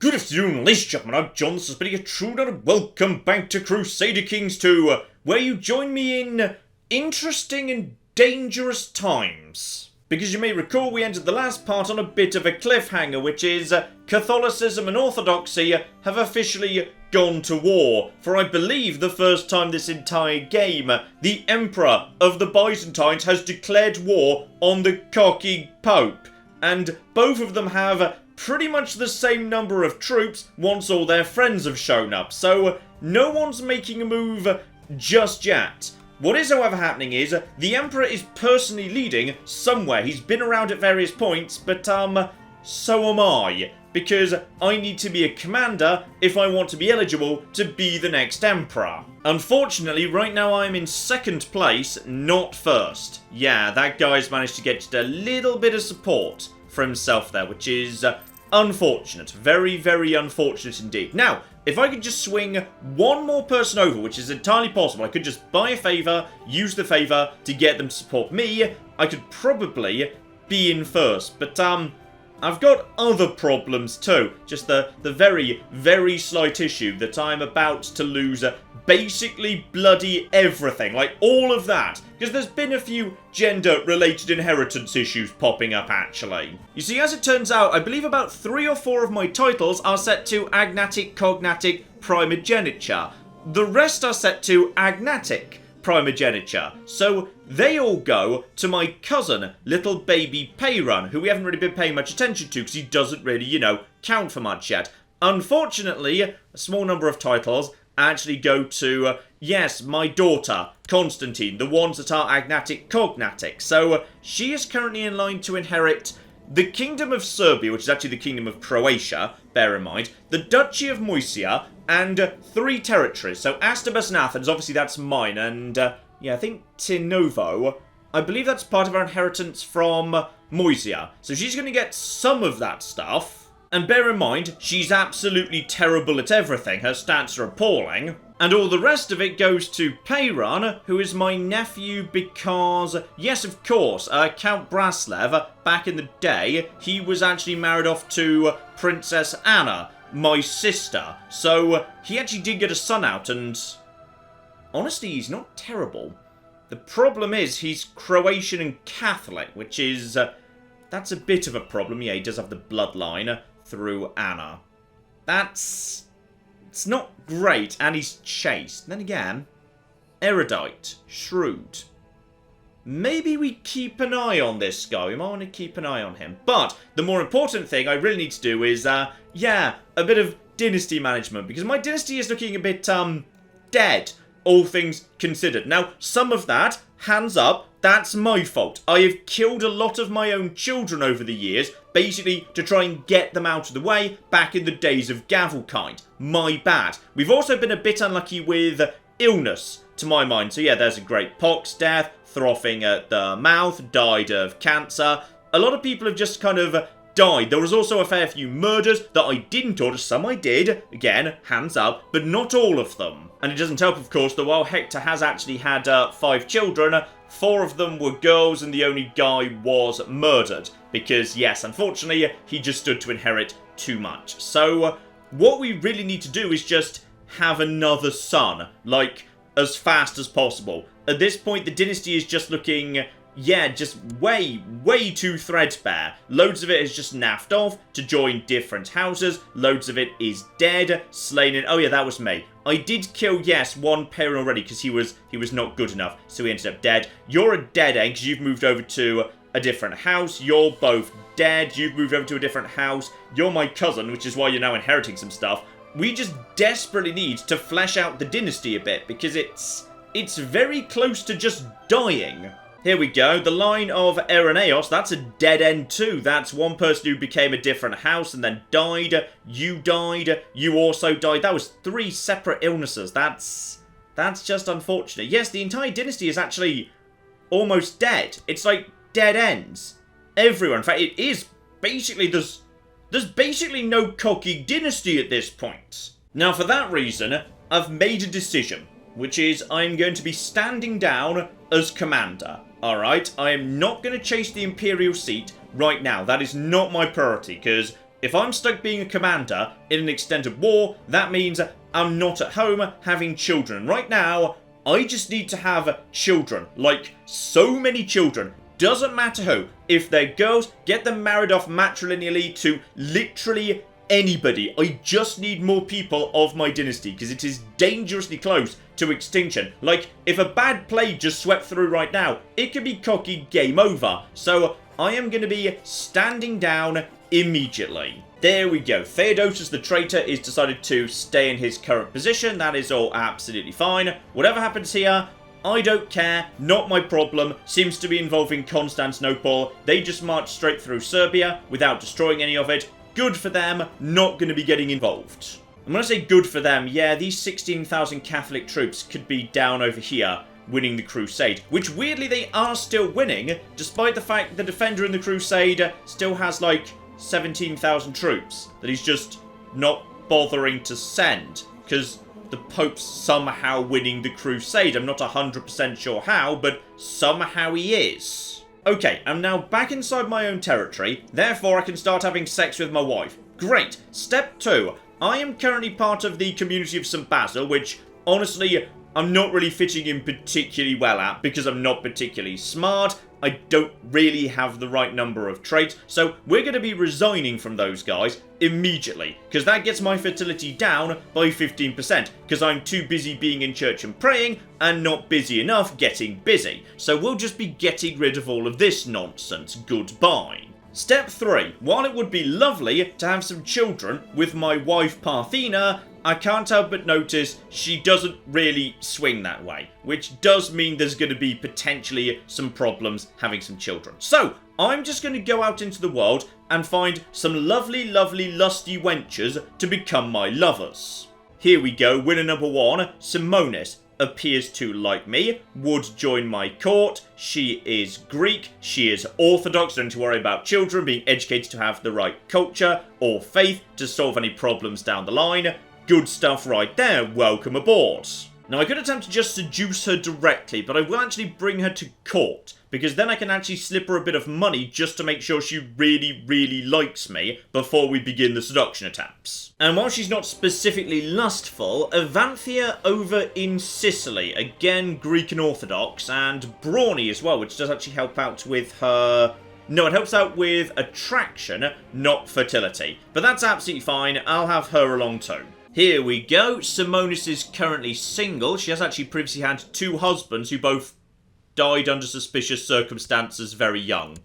Good afternoon, ladies and gentlemen, I'm John, this is Billy Truder, and welcome back to Crusader Kings 2, where you join me in interesting and dangerous times. Because you may recall we ended the last part on a bit of a cliffhanger, which is Catholicism and Orthodoxy have officially gone to war. For I believe the first time this entire game, the Emperor of the Byzantines has declared war on the cocky Pope. And both of them have pretty much the same number of troops once all their friends have shown up. So no one's making a move just yet. What is, however, happening is the Emperor is personally leading somewhere. He's been around at various points, but so am I. Because I need to be a commander if I want to be eligible to be the next Emperor. Unfortunately, right now I'm in second place, not first. Yeah, that guy's managed to get just a little bit of support for himself there, which is unfortunate. Very, very unfortunate indeed. Now, if I could just swing one more person over, which is entirely possible, I could just buy a favour, use the favour to get them to support me, I could probably be in first. But, I've got other problems too. Just the very, very slight issue that I'm about to lose basically bloody everything. Like, all of that. Because there's been a few gender-related inheritance issues popping up, actually. You see, as it turns out, I believe about 3 or 4 of my titles are set to agnatic, cognatic, primogeniture. The rest are set to agnatic primogeniture. So they all go to my cousin, little baby Peyran, who we haven't really been paying much attention to because he doesn't really, count for much yet. Unfortunately, a small number of titles actually go to, yes, my daughter, Constantine, the ones that are agnatic cognatic. So she is currently in line to inherit the Kingdom of Serbia, which is actually the Kingdom of Croatia, bear in mind, the Duchy of Moesia, and 3 territories. So Astabas and Athens, obviously that's mine, and yeah, I think Tinovo, I believe that's part of our inheritance from Moesia. So she's going to get some of that stuff. And bear in mind, she's absolutely terrible at everything. Her stats are appalling. And all the rest of it goes to Peyran, who is my nephew because, yes, of course, Count Braslev, back in the day, he was actually married off to Princess Anna, my sister. So he actually did get a son out, and honestly, he's not terrible. The problem is he's Croatian and Catholic, which is, that's a bit of a problem. Yeah, he does have the bloodline through Anna. It's not great, and he's chaste. Then again, erudite, shrewd. Maybe we keep an eye on this guy. We might want to keep an eye on him. But the more important thing I really need to do is, yeah, a bit of dynasty management. Because my dynasty is looking a bit, dead, all things considered. Now, some of that, hands up, that's my fault. I have killed a lot of my own children over the years, basically to try and get them out of the way back in the days of Gavelkind. My bad. We've also been a bit unlucky with illness, to my mind. So yeah, there's a great pox death, Throffing at the mouth, died of cancer. A lot of people have just kind of died. There was also a fair few murders that I didn't order. Some I did. Again, hands up, but not all of them. And it doesn't help, of course, that while Hektor has actually had 5 children, 4 of them were girls and the only guy was murdered. Because, yes, unfortunately, he just stood to inherit too much. So, what we really need to do is just have another son. Like, as fast as possible. At this point, the dynasty is just looking, yeah, just way, way too threadbare. Loads of it is just naffed off to join different houses. Loads of it is dead, slain in... Oh yeah, that was me. I did kill, yes, one parent already because he was not good enough, so he ended up dead. You're a dead end because you've moved over to a different house. You're both dead. You've moved over to a different house. You're my cousin, which is why you're now inheriting some stuff. We just desperately need to flesh out the dynasty a bit because it's very close to just dying. Here we go, the line of Irenaeus, that's a dead end too. That's one person who became a different house and then died. You also died. That was 3 separate illnesses. That's just unfortunate. Yes, the entire dynasty is actually almost dead. It's like dead ends. Everyone. In fact, it is basically, there's basically no cocky dynasty at this point. Now, for that reason, I've made a decision, which is I'm going to be standing down as commander. Alright, I am not going to chase the Imperial seat right now. That is not my priority, because if I'm stuck being a commander in an extended war, that means I'm not at home having children. Right now, I just need to have children. Like, so many children. Doesn't matter who. If they're girls, get them married off matrilineally to literally anybody. I just need more people of my dynasty, because it is dangerously close to extinction. Like, if a bad plague just swept through right now, it could be cocky game over. So, I am going to be standing down immediately. There we go. Theodosius the traitor is decided to stay in his current position. That is all absolutely fine. Whatever happens here, I don't care. Not my problem. Seems to be involving Constantinople. They just marched straight through Serbia without destroying any of it. Good for them. Not going to be getting involved. And when I say good for them, yeah, these 16,000 Catholic troops could be down over here winning the Crusade, which weirdly they are still winning, despite the fact the defender in the Crusade still has like 17,000 troops that he's just not bothering to send, because the Pope's somehow winning the Crusade. I'm not 100% sure how, but somehow he is. Okay, I'm now back inside my own territory, therefore I can start having sex with my wife. Great. Step 2. I am currently part of the community of St. Basil, which, honestly, I'm not really fitting in particularly well at, because I'm not particularly smart. I don't really have the right number of traits, so we're going to be resigning from those guys immediately, because that gets my fertility down by 15%, because I'm too busy being in church and praying, and not busy enough getting busy. So we'll just be getting rid of all of this nonsense. Goodbye. Step 3. While it would be lovely to have some children with my wife Parthena, I can't help but notice she doesn't really swing that way, which does mean there's going to be potentially some problems having some children. So, I'm just going to go out into the world and find some lovely, lovely, lusty wenches to become my lovers. Here we go, winner number 1, Simonis. Appears to like me, would join my court, she is Greek, she is Orthodox, don't need to worry about children being educated to have the right culture or faith to solve any problems down the line. Good stuff right there, welcome aboard. Now I could attempt to just seduce her directly, but I will actually bring her to court, because then I can actually slip her a bit of money just to make sure she really, really likes me before we begin the seduction attempts. And while she's not specifically lustful, Fanfare over in Sicily, again Greek and Orthodox, and brawny as well, which does actually help out with her... No, it helps out with attraction, not fertility. But that's absolutely fine, I'll have her along too. Here we go, Simonis is currently single. She has actually previously had 2 husbands who both died under suspicious circumstances very young.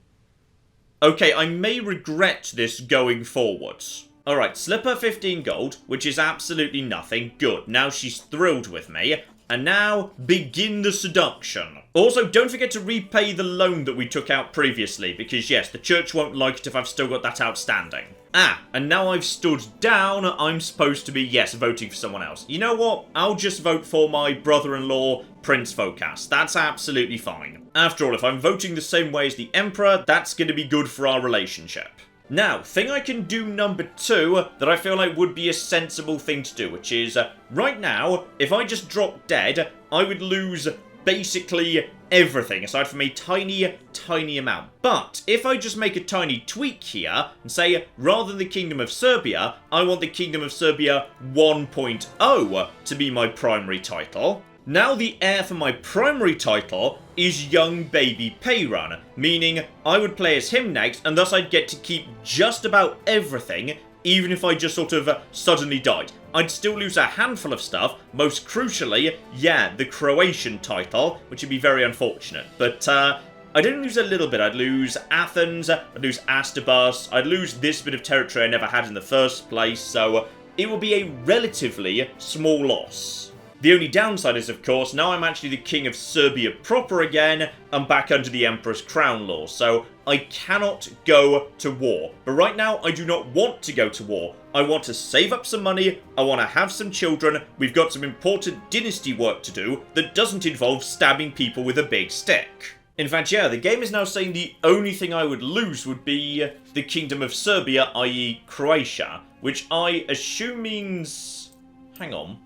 Okay, I may regret this going forwards. Alright, slip her 15 gold, which is absolutely nothing. Good, now she's thrilled with me. And now, begin the seduction. Also, don't forget to repay the loan that we took out previously, because yes, the church won't like it if I've still got that outstanding. Ah, and now I've stood down, I'm supposed to be, yes, voting for someone else. You know what? I'll just vote for my brother-in-law, Prince Phocas. That's absolutely fine. After all, if I'm voting the same way as the Emperor, that's going to be good for our relationship. Now, thing I can do number 2 that I feel like would be a sensible thing to do, which is, right now, if I just drop dead, I would lose basically everything, aside from a tiny, tiny amount. But, if I just make a tiny tweak here, and say, rather than the Kingdom of Serbia, I want the Kingdom of Serbia 1.0 to be my primary title. Now the heir for my primary title is young baby Peyran, meaning I would play as him next, and thus I'd get to keep just about everything, even if I just sort of suddenly died. I'd still lose a handful of stuff, most crucially, yeah, the Croatian title, which would be very unfortunate. But, I'd only lose a little bit. I'd lose Athens, I'd lose Astabas, I'd lose this bit of territory I never had in the first place, so it will be a relatively small loss. The only downside is, of course, now I'm actually the King of Serbia proper again, I'm back under the Emperor's crown law, so I cannot go to war. But right now, I do not want to go to war. I want to save up some money, I want to have some children, we've got some important dynasty work to do that doesn't involve stabbing people with a big stick. In fact, yeah, the game is now saying the only thing I would lose would be the Kingdom of Serbia, i.e. Croatia, which I assume means... Hang on.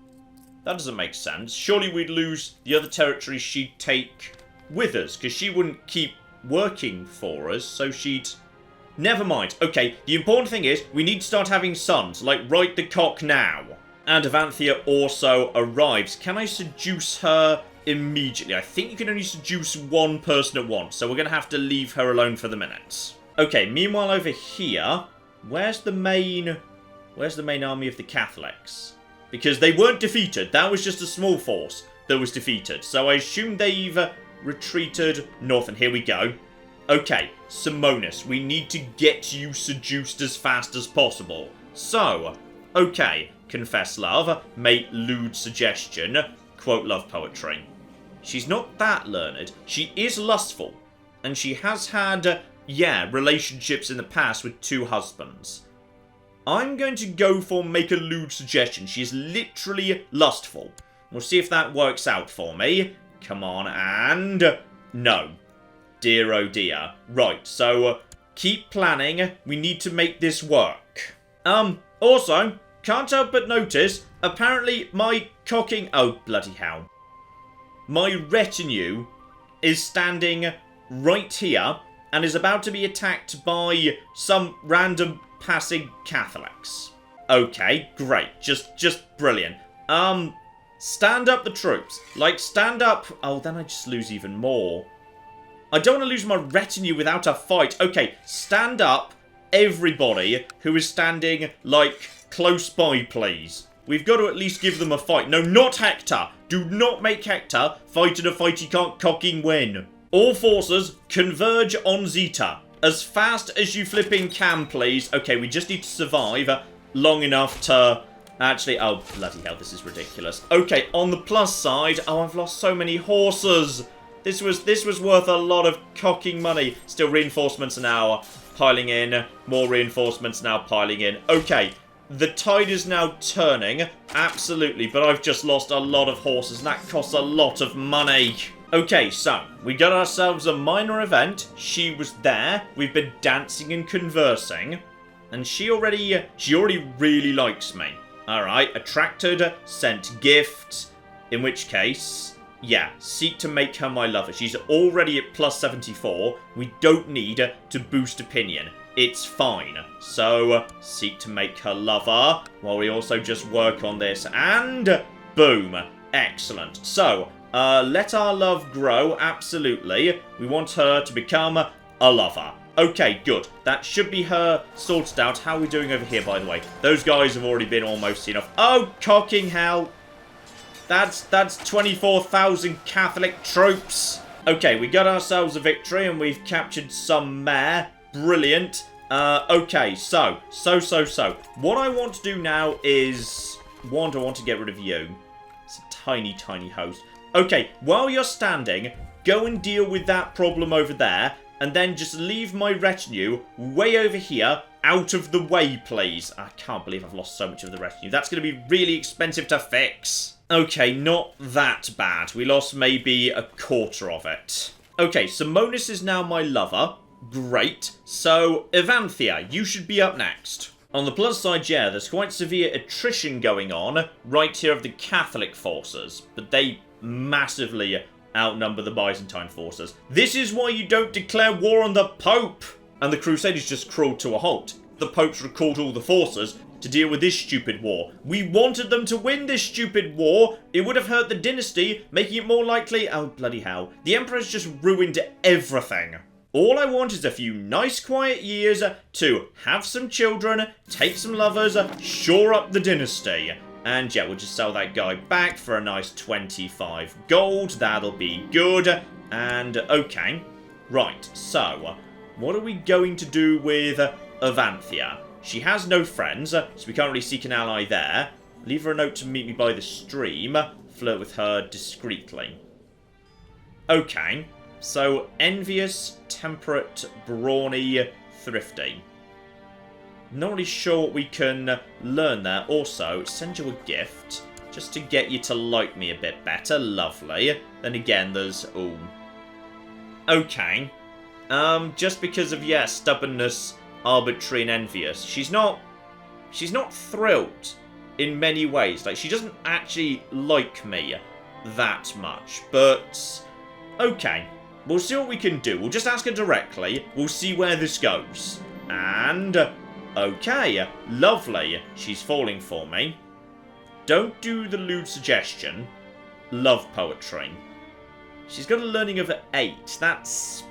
That doesn't make sense. Surely we'd lose the other territories she'd take with us, because she wouldn't keep working for us, so she'd Never mind. Okay, the important thing is we need to start having sons. Like, right the cock now. And Avanthia also arrives. Can I seduce her immediately? I think you can only seduce one person at once, so we're going to have to leave her alone for the minute. Okay, meanwhile over here, where's the main army of the Catholics? Because they weren't defeated. That was just a small force that was defeated. So I assume they've retreated north, and here we go. Okay, Simonis, we need to get you seduced as fast as possible. So, okay, confess love, make lewd suggestion, quote love poetry. She's not that learned. She is lustful, and she has had, relationships in the past with 2 husbands. I'm going to go for make a lewd suggestion. She is literally lustful. We'll see if that works out for me. Come on, and no. Dear oh dear. Right, so keep planning. We need to make this work. Also, can't help but notice, apparently my cocking... Oh, bloody hell. My retinue is standing right here and is about to be attacked by some random passing Catholics. Okay, great. Just brilliant. Stand up the troops. Like, stand up... Oh, then I just lose even more. I don't want to lose my retinue without a fight. Okay, stand up, everybody who is standing, like, close by, please. We've got to at least give them a fight. No, not Hektor. Do not make Hektor fight in a fight he can't cocking win. All forces, converge on Zeta. As fast as you flipping can, please. Okay, we just need to survive long enough to... Actually, oh, bloody hell, this is ridiculous. Okay, on the plus side... Oh, I've lost so many horses. This was worth a lot of cocking money. Still, reinforcements are now piling in. More reinforcements now piling in. Okay, the tide is now turning. Absolutely, but I've just lost a lot of horses, and that costs a lot of money. Okay, so, we got ourselves a minor event. She was there. We've been dancing and conversing. And she already really likes me. Alright, attracted, sent gift. In which case... Yeah, seek to make her my lover. She's already at plus 74. We don't need to boost opinion. It's fine. So, seek to make her lover, while we also just work on this. And, boom. Excellent. So, let our love grow, absolutely. We want her to become a lover. Okay, good. That should be her sorted out. How are we doing over here, by the way? Those guys have already been almost enough. Oh, cocking hell. That's 24,000 Catholic troops. Okay, we got ourselves a victory and we've captured some mare. Brilliant. Okay, so. What I want to do now is... One, I want to get rid of you. It's a tiny, tiny host. Okay, while you're standing, go and deal with that problem over there. And then just leave my retinue way over here, out of the way, please. I can't believe I've lost so much of the retinue. That's going to be really expensive to fix. Okay, not that bad. We lost maybe a quarter of it. Okay, Simonis is now my lover. Great. So, Avanthia, you should be up next. On the plus side, yeah, there's quite severe attrition going on right here of the Catholic forces. But they massively outnumber the Byzantine forces. This is why you don't declare war on the Pope! And the Crusaders just crawled to a halt. The Popes recalled all the forces to deal with this stupid war. We wanted them to win this stupid war. It would have hurt the dynasty, making it more likely... Oh, bloody hell. The Emperor's just ruined everything. All I want is a few nice quiet years to have some children, take some lovers, shore up the dynasty. And yeah, we'll just sell that guy back for a nice 25 gold. That'll be good. And okay. Right, so what are we going to do with Avanthia? She has no friends, so we can't really seek an ally there. Leave her a note to meet me by the stream. Flirt with her discreetly. Okay. So, envious, temperate, brawny, thrifty. Not really sure what we can learn there. Also, send you a gift, just to get you to like me a bit better. Lovely. Then again, there's... Ooh. Okay. Just because of, yeah, stubbornness, arbitrary and envious. She's not thrilled in many ways. Like, she doesn't actually like me that much. But, okay. We'll see what we can do. We'll just ask her directly. We'll see where this goes. And... okay, lovely. She's falling for me. Don't do the lewd suggestion. Love poetry. She's got a learning of 8. That's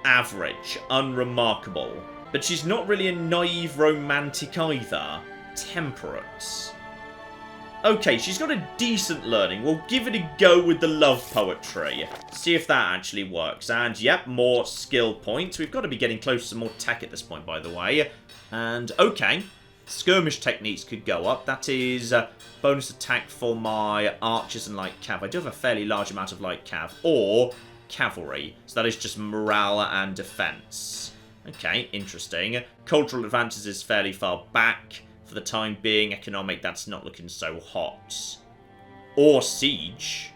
average, unremarkable. But she's not really a naive romantic either. Temperate. Okay, she's got a decent learning. We'll give it a go with the love poetry. See if that actually works. And, yep, more skill points. We've got to be getting close to some more tech at this point, by the way. And, okay. Skirmish techniques could go up. That is bonus attack for my archers and light cav. I do have a fairly large amount of light cav. Or cavalry. So that is just morale and defense. Okay, interesting. Cultural advances is fairly far back. For the time being, economic, that's not looking so hot. Or siege.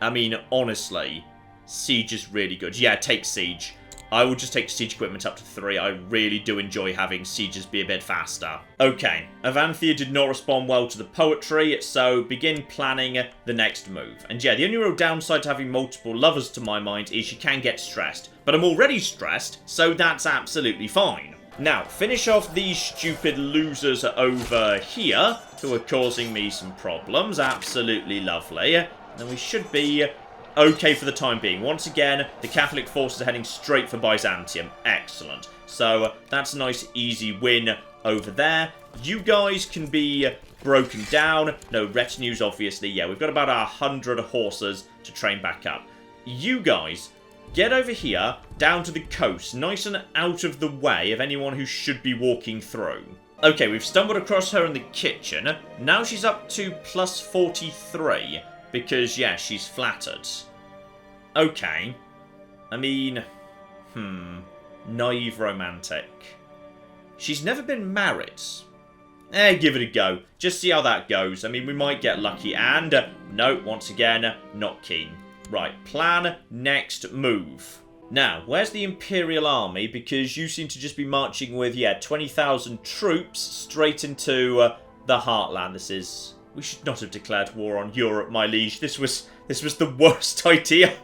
I mean, honestly, siege is really good. Yeah, take siege. I will just take siege equipment up to 3. I really do enjoy having sieges be a bit faster. Okay, Avanthia did not respond well to the poetry, so begin planning the next move. And yeah, the only real downside to having multiple lovers, to my mind, is you can get stressed. But I'm already stressed, so that's absolutely fine. Now, finish off these stupid losers over here, who are causing me some problems. Absolutely lovely. And then we should be okay for the time being. Once again, the Catholic forces are heading straight for Byzantium. Excellent. So, that's a nice, easy win over there. You guys can be broken down. No retinues, obviously. Yeah, we've got about 100 horses to train back up. You guys... get over here, down to the coast, nice and out of the way of anyone who should be walking through. Okay, we've stumbled across her in the kitchen. Now she's up to plus 43, because, yeah, she's flattered. Okay. I mean, naive romantic. She's never been married. Give it a go. Just see how that goes. I mean, we might get lucky, and, no, once again, not keen. Right, plan next move. Now, where's the Imperial Army? Because you seem to just be marching with, yeah, 20,000 troops straight into the Heartland. We should not have declared war on Europe, my liege. This was the worst idea.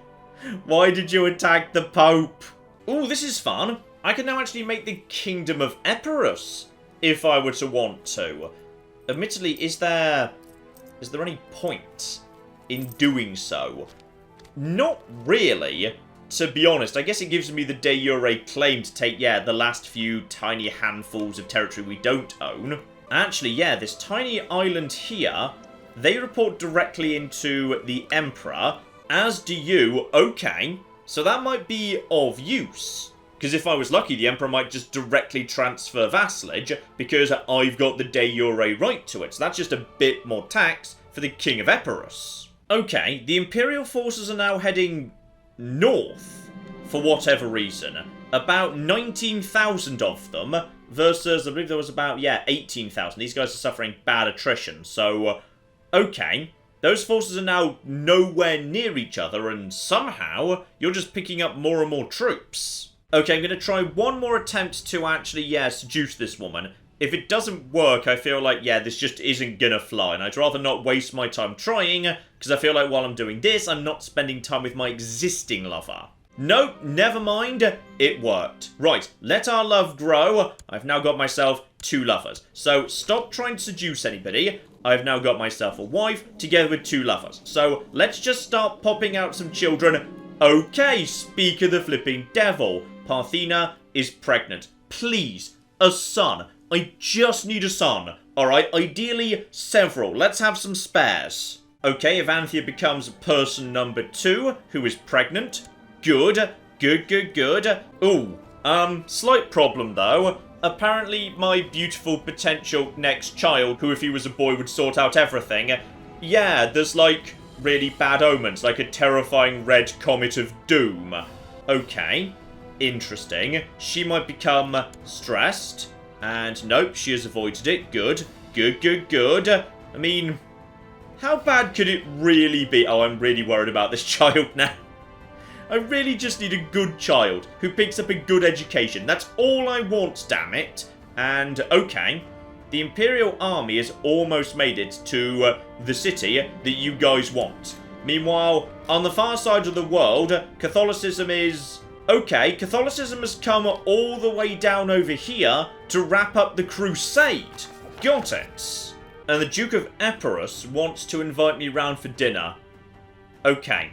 Why did you attack the Pope? Ooh, this is fun. I can now actually make the Kingdom of Epirus, if I were to want to. Admittedly, is there any point in doing so? Not really, to be honest. I guess it gives me the de jure claim to take, yeah, the last few tiny handfuls of territory we don't own. Actually, yeah, this tiny island here, they report directly into the Emperor, as do you. Okay, so that might be of use. Because if I was lucky, the Emperor might just directly transfer vassalage, because I've got the de jure right to it. So that's just a bit more tax for the King of Epirus. Okay, the Imperial forces are now heading north, for whatever reason. About 19,000 of them, versus, I believe there was about, yeah, 18,000. These guys are suffering bad attrition, so, okay. Those forces are now nowhere near each other, and somehow, you're just picking up more and more troops. Okay, I'm going to try one more attempt to actually, yeah, seduce this woman. If it doesn't work, I feel like, yeah, this just isn't gonna fly, and I'd rather not waste my time trying, because I feel like while I'm doing this, I'm not spending time with my existing lover. Nope, never mind, it worked. Right, let our love grow. I've now got myself 2 lovers. So, stop trying to seduce anybody. I've now got myself a wife, together with 2 lovers. So, let's just start popping out some children. Okay, speak of the flipping devil. Parthena is pregnant. Please, a son. I just need a son. Alright, ideally several. Let's have some spares. Okay, Avanthia becomes person number 2, who is pregnant. Good. Good. Ooh, slight problem though. Apparently my beautiful potential next child, who if he was a boy would sort out everything. Yeah, there's like really bad omens, like a terrifying red comet of doom. Okay, interesting. She might become stressed. And nope, she has avoided it. Good. I mean, how bad could it really be? Oh, I'm really worried about this child now. I really just need a good child who picks up a good education. That's all I want, damn it. And, okay, the Imperial Army has almost made it to the city that you guys want. Meanwhile, on the far side of the world, Catholicism is Okay, Catholicism has come all the way down over here to wrap up the crusade. Got it. And the Duke of Epirus wants to invite me round for dinner. Okay,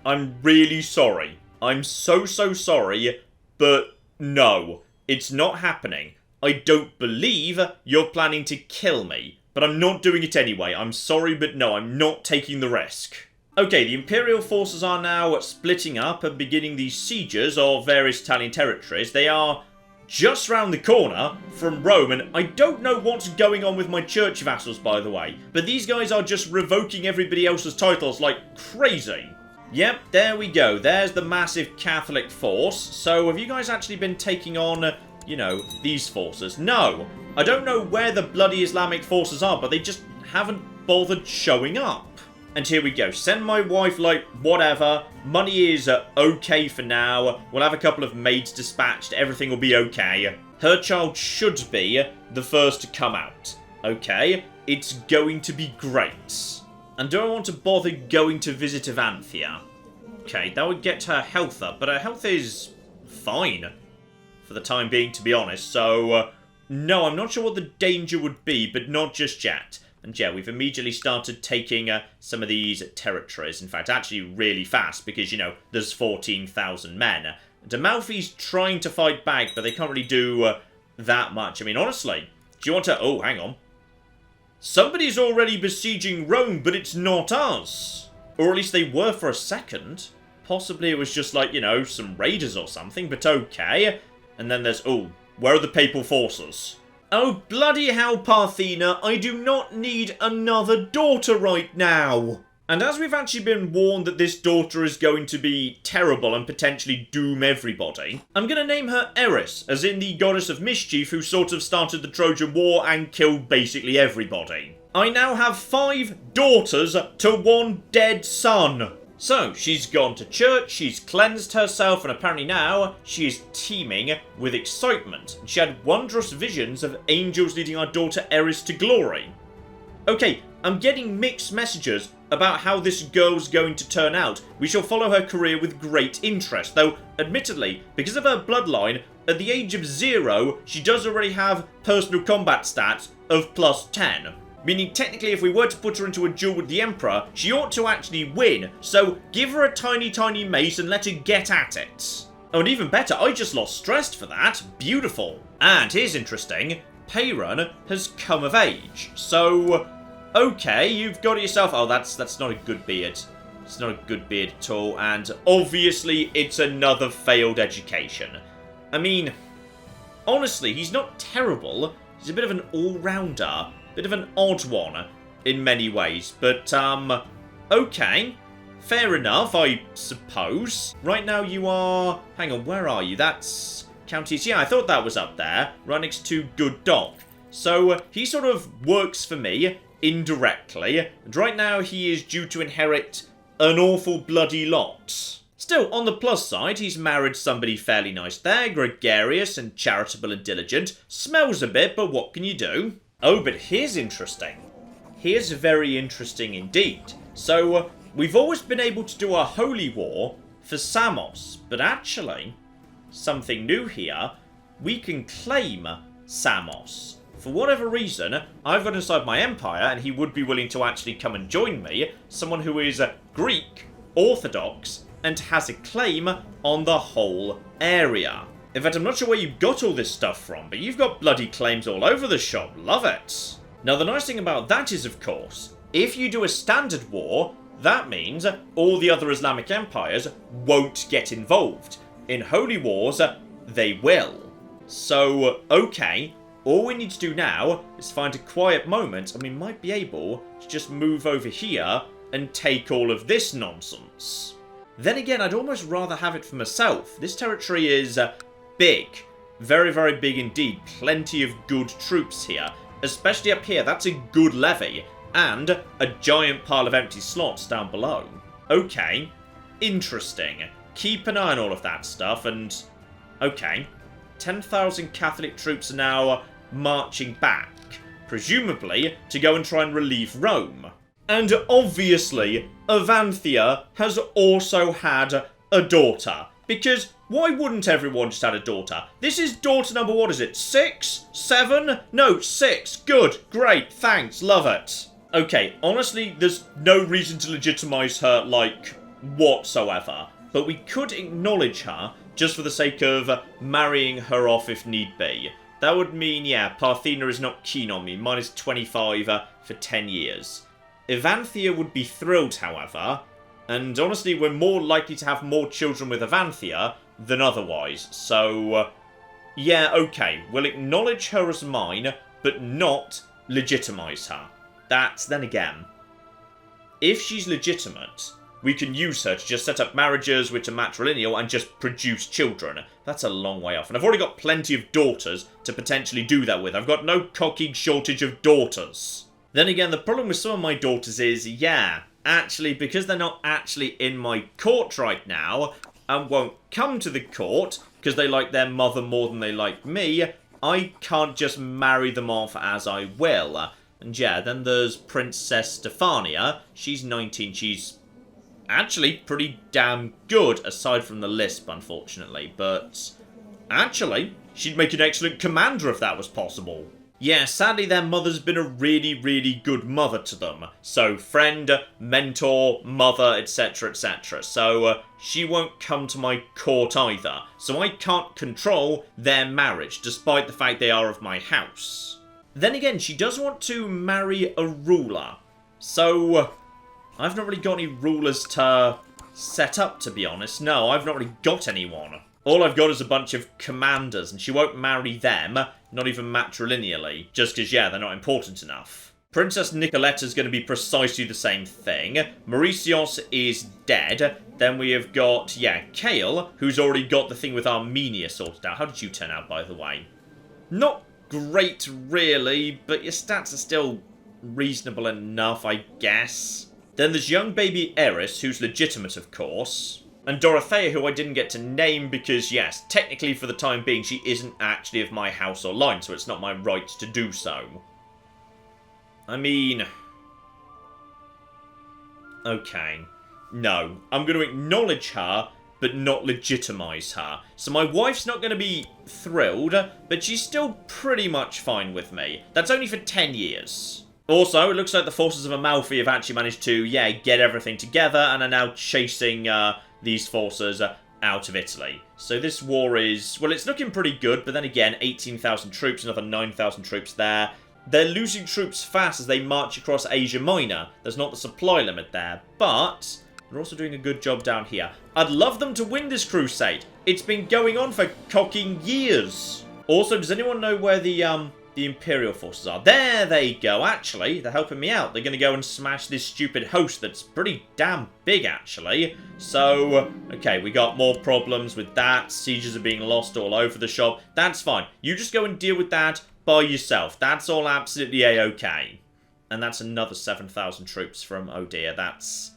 I'm really sorry. I'm so sorry, but no, it's not happening. I don't believe you're planning to kill me, but I'm not doing it anyway. I'm sorry, but no, I'm not taking the risk. Okay, the Imperial forces are now splitting up and beginning these sieges of various Italian territories. They are just round the corner from Rome, and I don't know what's going on with my church vassals, by the way, but these guys are just revoking everybody else's titles like crazy. Yep, there we go. There's the massive Catholic force. So have you guys actually been taking on, you know, these forces? No. I don't know where the bloody Islamic forces are, but they just haven't bothered showing up. And here we go. Send my wife, like, whatever. Money is okay for now. We'll have a couple of maids dispatched. Everything will be okay. Her child should be the first to come out. Okay? It's going to be great. And do I want to bother going to visit Avanthia? Okay, that would get her health up, but her health is fine for the time being, to be honest. So, no, I'm not sure what the danger would be, but not just yet. And yeah, we've immediately started taking some of these territories. In fact, actually really fast, because, you know, there's 14,000 men. And Amalfi's trying to fight back, but they can't really do that much. I mean, honestly, do you want to... Oh, hang on. Somebody's already besieging Rome, but it's not us. Or at least they were for a second. Possibly it was just like, you know, some raiders or something, but okay. And then there's... Oh, where are the papal forces? Oh, bloody hell, Parthena, I do not need another daughter right now. And as we've actually been warned that this daughter is going to be terrible and potentially doom everybody, I'm going to name her Eris, as in the goddess of mischief who sort of started the Trojan War and killed basically everybody. I now have 5 daughters to 1 dead son. So, she's gone to church, she's cleansed herself, and apparently now she is teeming with excitement. She had wondrous visions of angels leading our daughter Eris to glory. Okay, I'm getting mixed messages about how this girl's going to turn out. We shall follow her career with great interest, though, admittedly, because of her bloodline, at the age of 0, she does already have personal combat stats of +10. Meaning, technically, if we were to put her into a duel with the Emperor, she ought to actually win. So, give her a tiny mace and let her get at it. Oh, and even better, I just lost stress for that. Beautiful. And here's interesting. Peyron has come of age. So, okay, you've got yourself... Oh, that's not a good beard. It's not a good beard at all. And obviously, it's another failed education. I mean, honestly, he's not terrible. He's a bit of an all-rounder. Bit of an odd one in many ways, but, okay. Fair enough, I suppose. Right now you are... Hang on, where are you? That's counties. Yeah, I thought that was up there, right next to Good Doc. So, he sort of works for me, indirectly, and right now he is due to inherit an awful bloody lot. Still, on the plus side, he's married somebody fairly nice there, gregarious and charitable and diligent. Smells a bit, but what can you do? Oh, but here's interesting. Here's very interesting indeed. So, we've always been able to do a holy war for Samos, but actually, something new here, we can claim Samos. For whatever reason, I've got inside my empire, and he would be willing to actually come and join me, someone who is Greek, Orthodox, and has a claim on the whole area. In fact, I'm not sure where you got all this stuff from, but you've got bloody claims all over the shop. Love it. Now, the nice thing about that is, of course, if you do a standard war, that means all the other Islamic empires won't get involved. In holy wars, they will. So, okay, all we need to do now is find a quiet moment, and we might be able to just move over here and take all of this nonsense. Then again, I'd almost rather have it for myself. This territory is... big. Very big indeed. Plenty of good troops here. Especially up here. That's a good levy. And a giant pile of empty slots down below. Okay. Interesting. Keep an eye on all of that stuff and... Okay. 10,000 Catholic troops are now marching back. Presumably to go and try and relieve Rome. And obviously, Avanthia has also had a daughter. Because why wouldn't everyone just have a daughter? This is daughter number, what is it, 6? 7? No, 6. Good, great, thanks, love it. Okay, honestly, there's no reason to legitimize her, like, whatsoever. But we could acknowledge her just for the sake of marrying her off if need be. That would mean, yeah, Parthena is not keen on me. Minus 25 for 10 years. Evanthia would be thrilled, however. And honestly, we're more likely to have more children with Evanthia than otherwise. So, yeah, okay. We'll acknowledge her as mine, but not legitimize her. That's, then again, if she's legitimate, we can use her to just set up marriages which are matrilineal and just produce children. That's a long way off. And I've already got plenty of daughters to potentially do that with. I've got no cocking shortage of daughters. Then again, the problem with some of my daughters is, yeah, actually, because they're not actually in my court right now, and won't come to the court, because they like their mother more than they like me, I can't just marry them off as I will. And yeah, then there's Princess Stefania. She's 19, she's actually pretty damn good, aside from the lisp, unfortunately. But actually, she'd make an excellent commander if that was possible. Yeah, sadly their mother's been a really, really good mother to them. So, friend, mentor, mother, etc, etc. So, she won't come to my court either. So I can't control their marriage, despite the fact they are of my house. Then again, she does want to marry a ruler. So, I've not really got any rulers to set up, to be honest. No, I've not really got anyone. All I've got is a bunch of commanders, and she won't marry them, not even matrilineally, just because, yeah, they're not important enough. Princess Nicoletta's going to be precisely the same thing. Mauritius is dead. Then we have got, yeah, Kale, who's already got the thing with Armenia sorted out. How did you turn out, by the way? Not great, really, but your stats are still reasonable enough, I guess. Then there's young baby Eris, who's legitimate, of course. And Dorothea, who I didn't get to name because, yes, technically for the time being, she isn't actually of my house or line, so it's not my right to do so. I mean... okay. No. I'm going to acknowledge her, but not legitimize her. So my wife's not going to be thrilled, but she's still pretty much fine with me. That's only for 10 years. Also, it looks like the forces of Amalfi have actually managed to, yeah, get everything together and are now chasing these forces out of Italy. So this war is, well, it's looking pretty good, but then again, 18,000 troops, another 9,000 troops there. They're losing troops fast as they march across Asia Minor. There's not the supply limit there, but they're also doing a good job down here. I'd love them to win this crusade. It's been going on for cocking years. Also, does anyone know where the Imperial forces are? There they go, actually. They're helping me out. They're going to go and smash this stupid host that's pretty damn big, actually. So, okay, we got more problems with that. Sieges are being lost all over the shop. That's fine. You just go and deal with that by yourself. That's all absolutely a-okay. And that's another 7,000 troops from, oh dear, that's...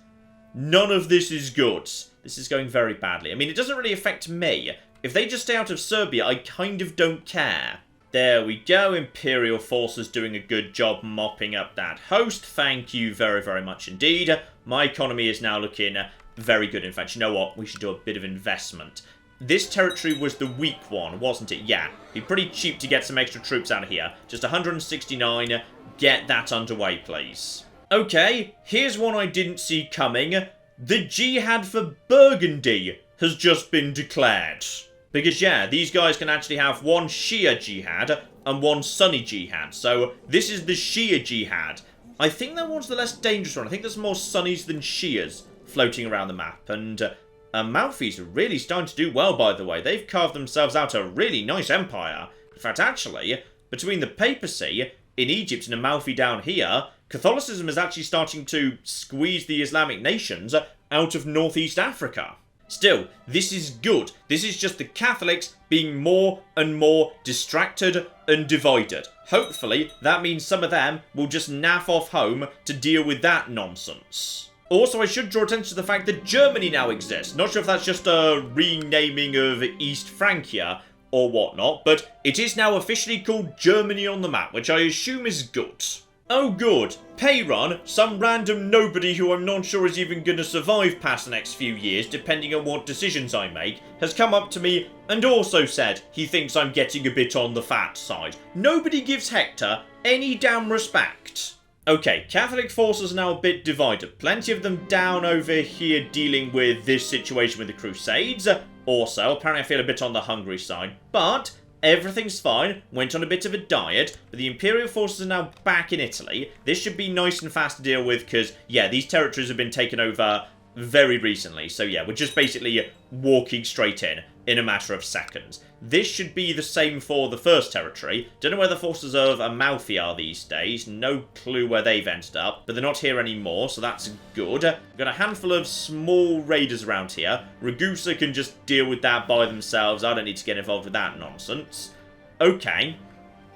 none of this is good. This is going very badly. I mean, it doesn't really affect me. If they just stay out of Serbia, I kind of don't care. There we go, Imperial forces doing a good job mopping up that host. Thank you very, very much indeed. My economy is now looking very good. In fact, you know what? We should do a bit of investment. This territory was the weak one, wasn't it? Yeah. Be pretty cheap to get some extra troops out of here. Just 169. Get that underway, please. Okay, here's one I didn't see coming. The jihad for Burgundy has just been declared. Because, yeah, these guys can actually have one Shia jihad and one Sunni jihad. So, this is the Shia jihad. I think that one's the less dangerous one. I think there's more Sunnis than Shias floating around the map. And Amalfi's really starting to do well, by the way. They've carved themselves out a really nice empire. In fact, actually, between the papacy in Egypt and Amalfi down here, Catholicism is actually starting to squeeze the Islamic nations out of northeast Africa. Still, this is good. This is just the Catholics being more and more distracted and divided. Hopefully, that means some of them will just naff off home to deal with that nonsense. Also, I should draw attention to the fact that Germany now exists. Not sure if that's just a renaming of East Francia or whatnot, but it is now officially called Germany on the map, which I assume is good. Oh good, Peyron, some random nobody who I'm not sure is even going to survive past the next few years, depending on what decisions I make, has come up to me and also said he thinks I'm getting a bit on the fat side. Nobody gives Hektor any damn respect. Okay, Catholic forces are now a bit divided. Plenty of them down over here dealing with this situation with the Crusades. Also, apparently I feel a bit on the hungry side, but everything's fine. Went on a bit of a diet, but the Imperial forces are now back in Italy. This should be nice and fast to deal with because, yeah, these territories have been taken over very recently. So, yeah, we're just basically walking straight in a matter of seconds. This should be the same for the first territory. Don't know where the forces of Amalfi are these days. No clue where they've ended up, but they're not here anymore, so that's good. We've got a handful of small raiders around here. Ragusa can just deal with that by themselves. I don't need to get involved with that nonsense. Okay.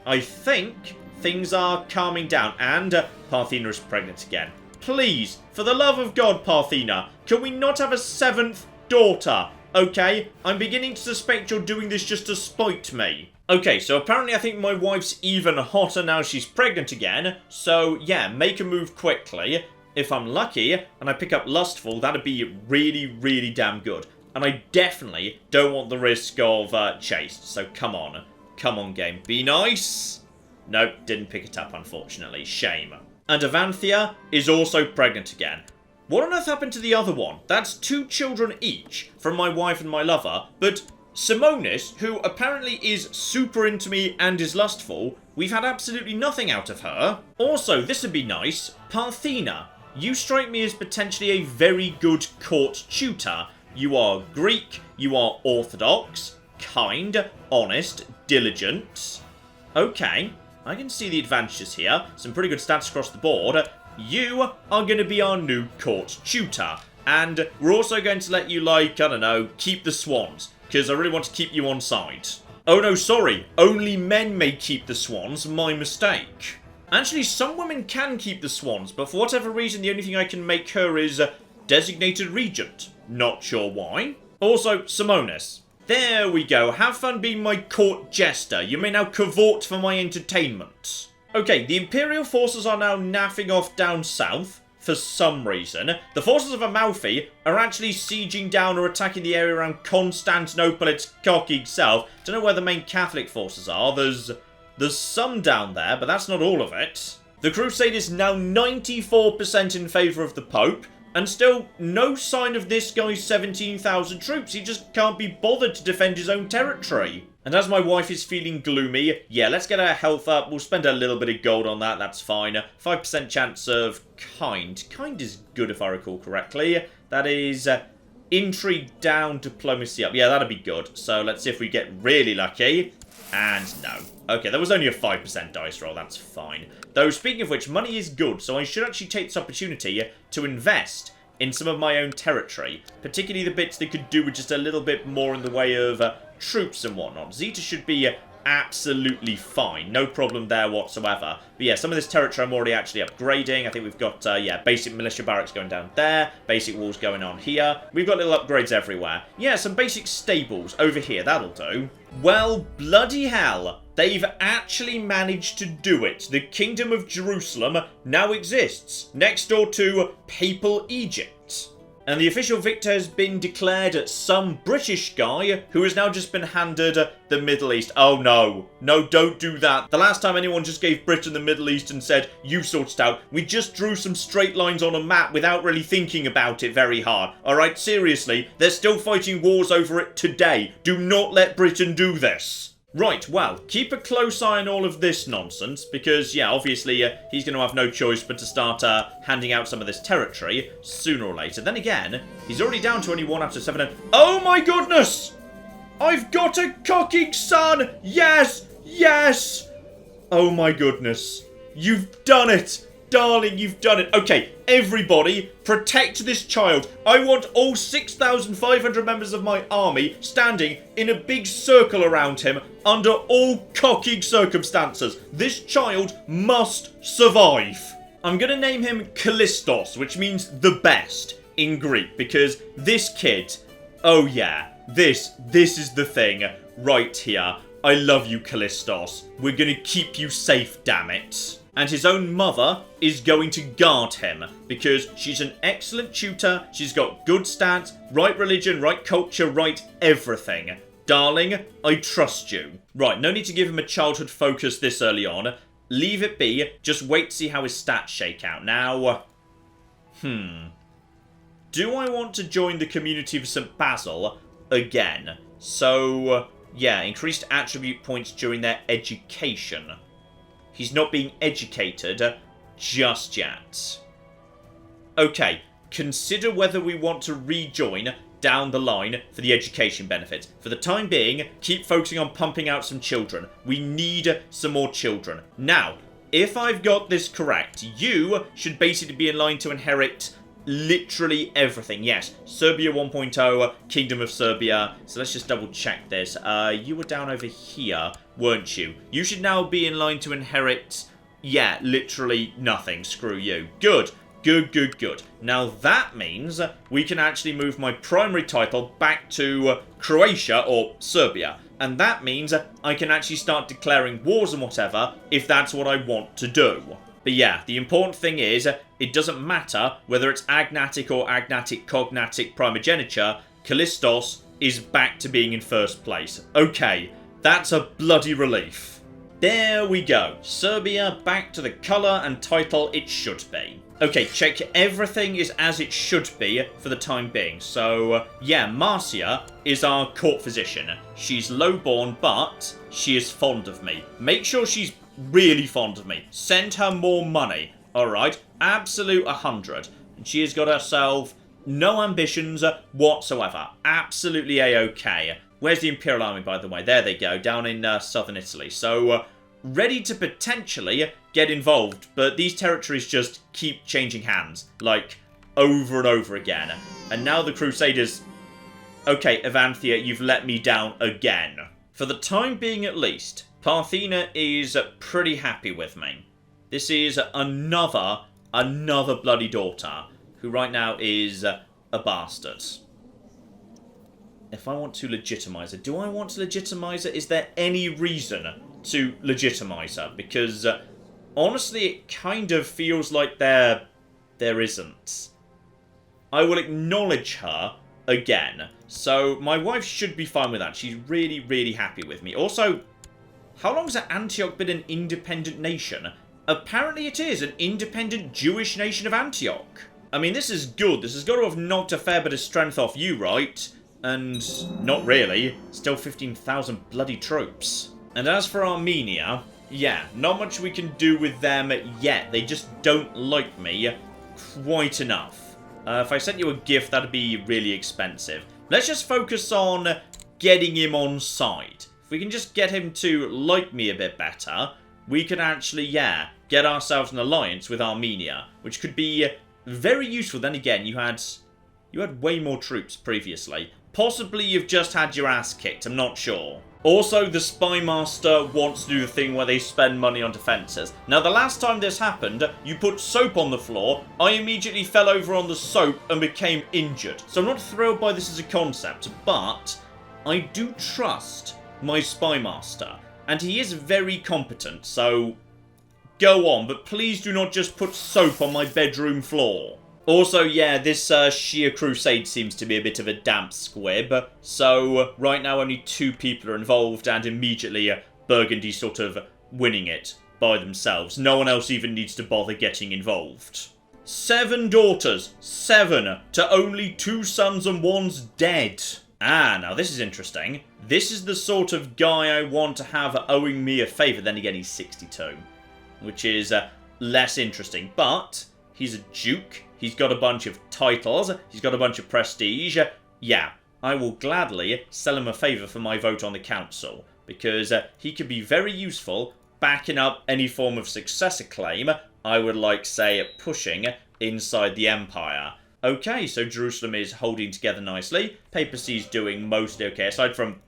I think things are calming down, and Parthena is pregnant again. Please, for the love of God, Parthena, can we not have a 7th daughter? Okay, I'm beginning to suspect you're doing this just to spite me. Okay, so apparently I think my wife's even hotter now she's pregnant again. So, yeah, make a move quickly. If I'm lucky and I pick up Lustful, that'd be really, really damn good. And I definitely don't want the risk of Chaste. So, come on. Come on, game. Be nice. Nope, didn't pick it up, unfortunately. Shame. And Avanthia is also pregnant again. What on earth happened to the other one? That's 2 children each from my wife and my lover, but Simonis, who apparently is super into me and is lustful, we've had absolutely nothing out of her. Also, this would be nice, Parthena, you strike me as potentially a very good court tutor. You are Greek, you are orthodox, kind, honest, diligent. Okay, I can see the advantages here. Some pretty good stats across the board. You are going to be our new court tutor. And we're also going to let you, like, I don't know, keep the swans. Because I really want to keep you on side. Oh no, sorry. Only men may keep the swans. My mistake. Actually, some women can keep the swans. But for whatever reason, the only thing I can make her is designated regent. Not sure why. Also, Simonis. There we go. Have fun being my court jester. You may now cavort for my entertainment. Okay, the Imperial forces are now naffing off down south, for some reason. The forces of Amalfi are actually sieging down or attacking the area around Constantinople, its cocky self. Don't know where the main Catholic forces are. There's some down there, but that's not all of it. The Crusade is now 94% in favour of the Pope, and still no sign of this guy's 17,000 troops. He just can't be bothered to defend his own territory. And as my wife is feeling gloomy, yeah, let's get her health up. We'll spend a little bit of gold on that, that's fine. 5% chance of kind. Kind is good if I recall correctly. That is intrigue down, diplomacy up. Yeah, that'll be good. So let's see if we get really lucky. And no. Okay, there was only a 5% dice roll, that's fine. Though, speaking of which, money is good, so I should actually take this opportunity to invest in some of my own territory. Particularly the bits that could do with just a little bit more in the way of troops and whatnot. Zeta should be absolutely fine. No problem there whatsoever. But yeah, some of this territory I'm already actually upgrading. I think we've got, yeah, basic militia barracks going down there. Basic walls going on here. We've got little upgrades everywhere. Yeah, some basic stables over here. That'll do. Well, bloody hell. They've actually managed to do it. The Kingdom of Jerusalem now exists next door to Papal Egypt. And the official victor has been declared some British guy who has now just been handed the Middle East. Oh no. No, don't do that. The last time anyone just gave Britain the Middle East and said, you sort it out, we just drew some straight lines on a map without really thinking about it very hard. Alright, seriously, they're still fighting wars over it today. Do not let Britain do this. Right, well, keep a close eye on all of this nonsense, because, yeah, obviously, he's going to have no choice but to start handing out some of this territory sooner or later. Then again, he's already down to only 1 out of 7. Oh my goodness! I've got a cocking son! Yes! Yes! Oh my goodness. You've done it! Darling, you've done it. Okay, everybody, protect this child. I want all 6,500 members of my army standing in a big circle around him under all cocking circumstances. This child must survive. I'm going to name him Callistos, which means the best in Greek, because this kid, oh yeah, this is the thing right here. I love you, Callistos. We're going to keep you safe, damn it. And his own mother is going to guard him because she's an excellent tutor, she's got good stats, right religion, right culture, right everything. Darling, I trust you. Right, no need to give him a childhood focus this early on. Leave it be, just wait to see how his stats shake out. Now, do I want to join the community of St. Basil again? So, yeah, increased attribute points during their education. He's not being educated just yet. Okay, consider whether we want to rejoin down the line for the education benefits. For the time being, keep focusing on pumping out some children. We need some more children. Now, if I've got this correct, you should basically be in line to inherit literally everything. Yes, Serbia 1.0, Kingdom of Serbia. So let's just double check this. You were down over here, weren't you? You should now be in line to inherit, yeah, literally nothing. Screw you. Good. Good, good, good. Now that means we can actually move my primary title back to Croatia or Serbia. And that means I can actually start declaring wars and whatever if that's what I want to do. But yeah, the important thing is it doesn't matter whether it's agnatic or agnatic cognatic primogeniture, Callistos is back to being in first place. Okay, that's a bloody relief. There we go. Serbia back to the colour and title it should be. Okay, check everything is as it should be for the time being. So, yeah, Marcia is our court physician. She's lowborn, but she is fond of me. Make sure she's really fond of me. Send her more money. Alright, absolute 100. And she has got herself no ambitions whatsoever. Absolutely A-OK. Where's the Imperial Army, by the way? There they go, down in southern Italy. So, ready to potentially get involved, but these territories just keep changing hands, like, over and over again. And now the Crusaders... Okay, Evanthia, you've let me down again. For the time being at least, Parthena is pretty happy with me. This is another bloody daughter, who right now is a bastard. If I want to legitimize her, do I want to legitimize her? Is there any reason to legitimize her? Because, honestly, it kind of feels like there isn't. I will acknowledge her again. So, my wife should be fine with that. She's really, really happy with me. Also, how long has Antioch been an independent nation? Apparently it is an independent Jewish nation of Antioch. I mean, this is good. This has got to have knocked a fair bit of strength off you, right? And not really. Still 15,000 bloody troops. And as for Armenia, yeah, not much we can do with them yet. They just don't like me quite enough. If I sent you a gift, that'd be really expensive. Let's just focus on getting him on side. If we can just get him to like me a bit better, we can actually, yeah, get ourselves an alliance with Armenia, which could be very useful. Then again, you had way more troops previously. Possibly you've just had your ass kicked, I'm not sure. Also, the Spy Master wants to do the thing where they spend money on defences. Now, the last time this happened, you put soap on the floor, I immediately fell over on the soap and became injured. So I'm not thrilled by this as a concept, but I do trust my Spy Master. And he is very competent, so go on, but please do not just put soap on my bedroom floor. Also, yeah, this Shia Crusade seems to be a bit of a damp squib. So, right now only 2 people are involved, and immediately Burgundy's sort of winning it by themselves. No one else even needs to bother getting involved. 7 daughters. 7 to only 2 sons and 1's dead. Ah, now this is interesting. This is the sort of guy I want to have owing me a favour. Then again, he's 62. Which is less interesting. But he's a duke. He's got a bunch of titles. He's got a bunch of prestige. Yeah, I will gladly sell him a favour for my vote on the council. Because he could be very useful backing up any form of successor claim I would like, say, pushing inside the empire. Okay, so Jerusalem is holding together nicely. Papacy's doing mostly okay, aside from...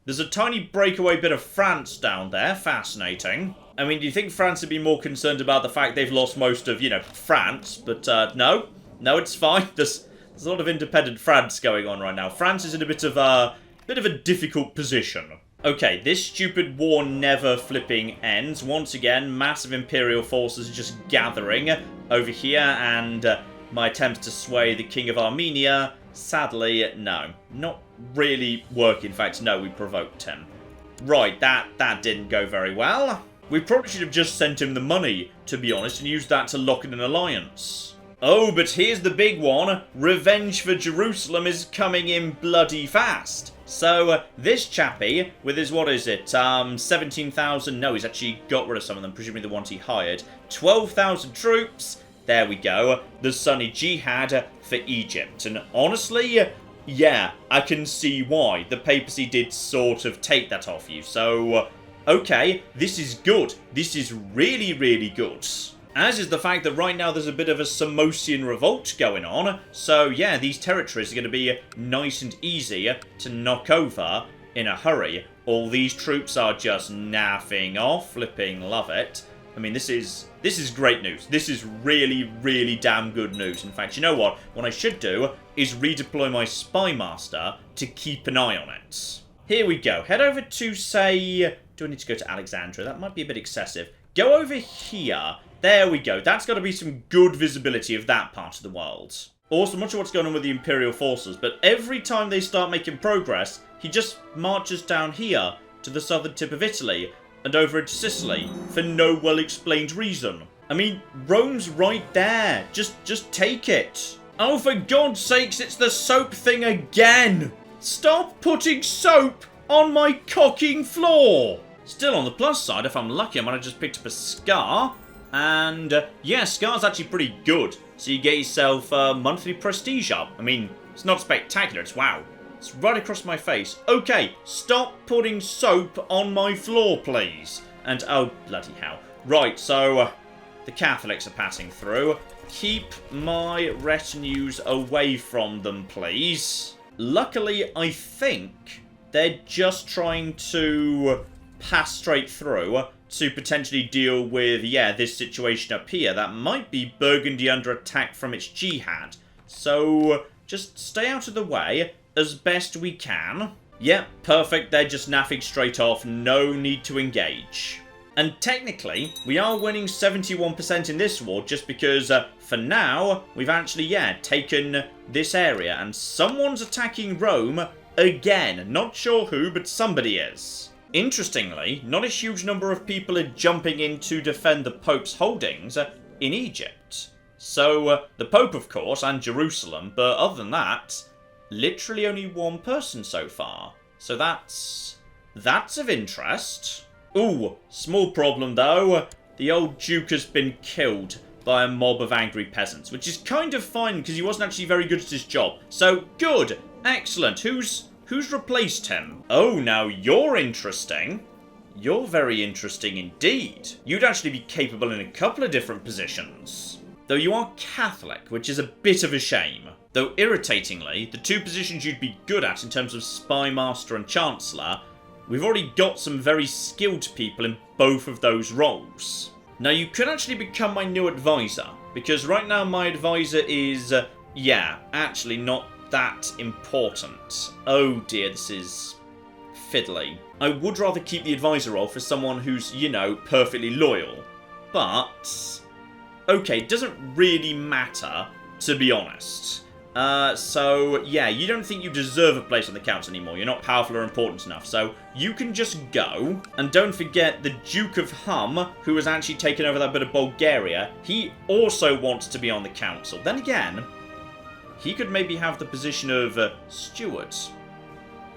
There's a tiny breakaway bit of France down there. Fascinating. I mean, do you think France would be more concerned about the fact they've lost most of, you know, France? But, no. No, it's fine. There's a lot of independent France going on right now. France is in a bit of a difficult position. Okay, this stupid war never flipping ends. Once again, massive Imperial forces just gathering over here, and my attempts to sway the King of Armenia, sadly, no. Not really work. In fact, no, we provoked him. Right, that didn't go very well. We probably should have just sent him the money, to be honest, and used that to lock in an alliance. Oh, but here's the big one. Revenge for Jerusalem is coming in bloody fast. So, this chappie, with his, what is it, 17,000, no, he's actually got rid of some of them, presumably the ones he hired. 12,000 troops, there we go, the Sunni Jihad for Egypt. And honestly, yeah, I can see why. The papacy did sort of take that off you, so, okay, this is good. This is really, really good. As is the fact that right now there's a bit of a Samosian revolt going on. So yeah, these territories are going to be nice and easy to knock over in a hurry. All these troops are just naffing off. Flipping love it. I mean, this is great news. This is really, really damn good news. In fact, you know what? What I should do is redeploy my Spy Master to keep an eye on it. Here we go. Head over to, say... Do I need to go to Alexandria? That might be a bit excessive. Go over here. There we go. That's got to be some good visibility of that part of the world. Also, I'm not sure what's going on with the Imperial forces, but every time they start making progress, he just marches down here to the southern tip of Italy and over into Sicily for no well-explained reason. I mean, Rome's right there. Just take it. Oh, for God's sakes, it's the soap thing again. Stop putting soap on my cocking floor. Still on the plus side, if I'm lucky, I might have just picked up a scar. And, yeah, Scar's actually pretty good. So you get yourself monthly prestige up. I mean, it's not spectacular, it's wow. It's right across my face. Okay, stop putting soap on my floor, please. And, oh, bloody hell. Right, so, the Catholics are passing through. Keep my retinues away from them, please. Luckily, I think they're just trying to pass straight through to potentially deal with, yeah, this situation up here. That might be Burgundy under attack from its jihad. So, just stay out of the way as best we can. Yep, perfect. They're just naffing straight off. No need to engage. And technically, we are winning 71% in this war just because, for now, we've actually, yeah, taken this area. And someone's attacking Rome again. Not sure who, but somebody is. Interestingly, not a huge number of people are jumping in to defend the Pope's holdings in Egypt. So, the Pope, of course, and Jerusalem, but other than that, literally only one person so far. So that's of interest. Ooh, small problem though. The old Duke has been killed by a mob of angry peasants, which is kind of fine because he wasn't actually very good at his job. So, good, excellent. Who's replaced him? Oh, now you're interesting. You're very interesting indeed. You'd actually be capable in a couple of different positions. Though you are Catholic, which is a bit of a shame. Though irritatingly, the two positions you'd be good at in terms of Spy Master and Chancellor, we've already got some very skilled people in both of those roles. Now you could actually become my new advisor, because right now my advisor is, yeah, actually not that important. Oh dear, this is fiddly. I would rather keep the advisor role for someone who's, you know, perfectly loyal. But, okay, it doesn't really matter, to be honest. So, yeah, you don't think you deserve a place on the council anymore. You're not powerful or important enough. So, you can just go. And don't forget the Duke of Hum, who has actually taken over that bit of Bulgaria. He also wants to be on the council. Then again, he could maybe have the position of steward.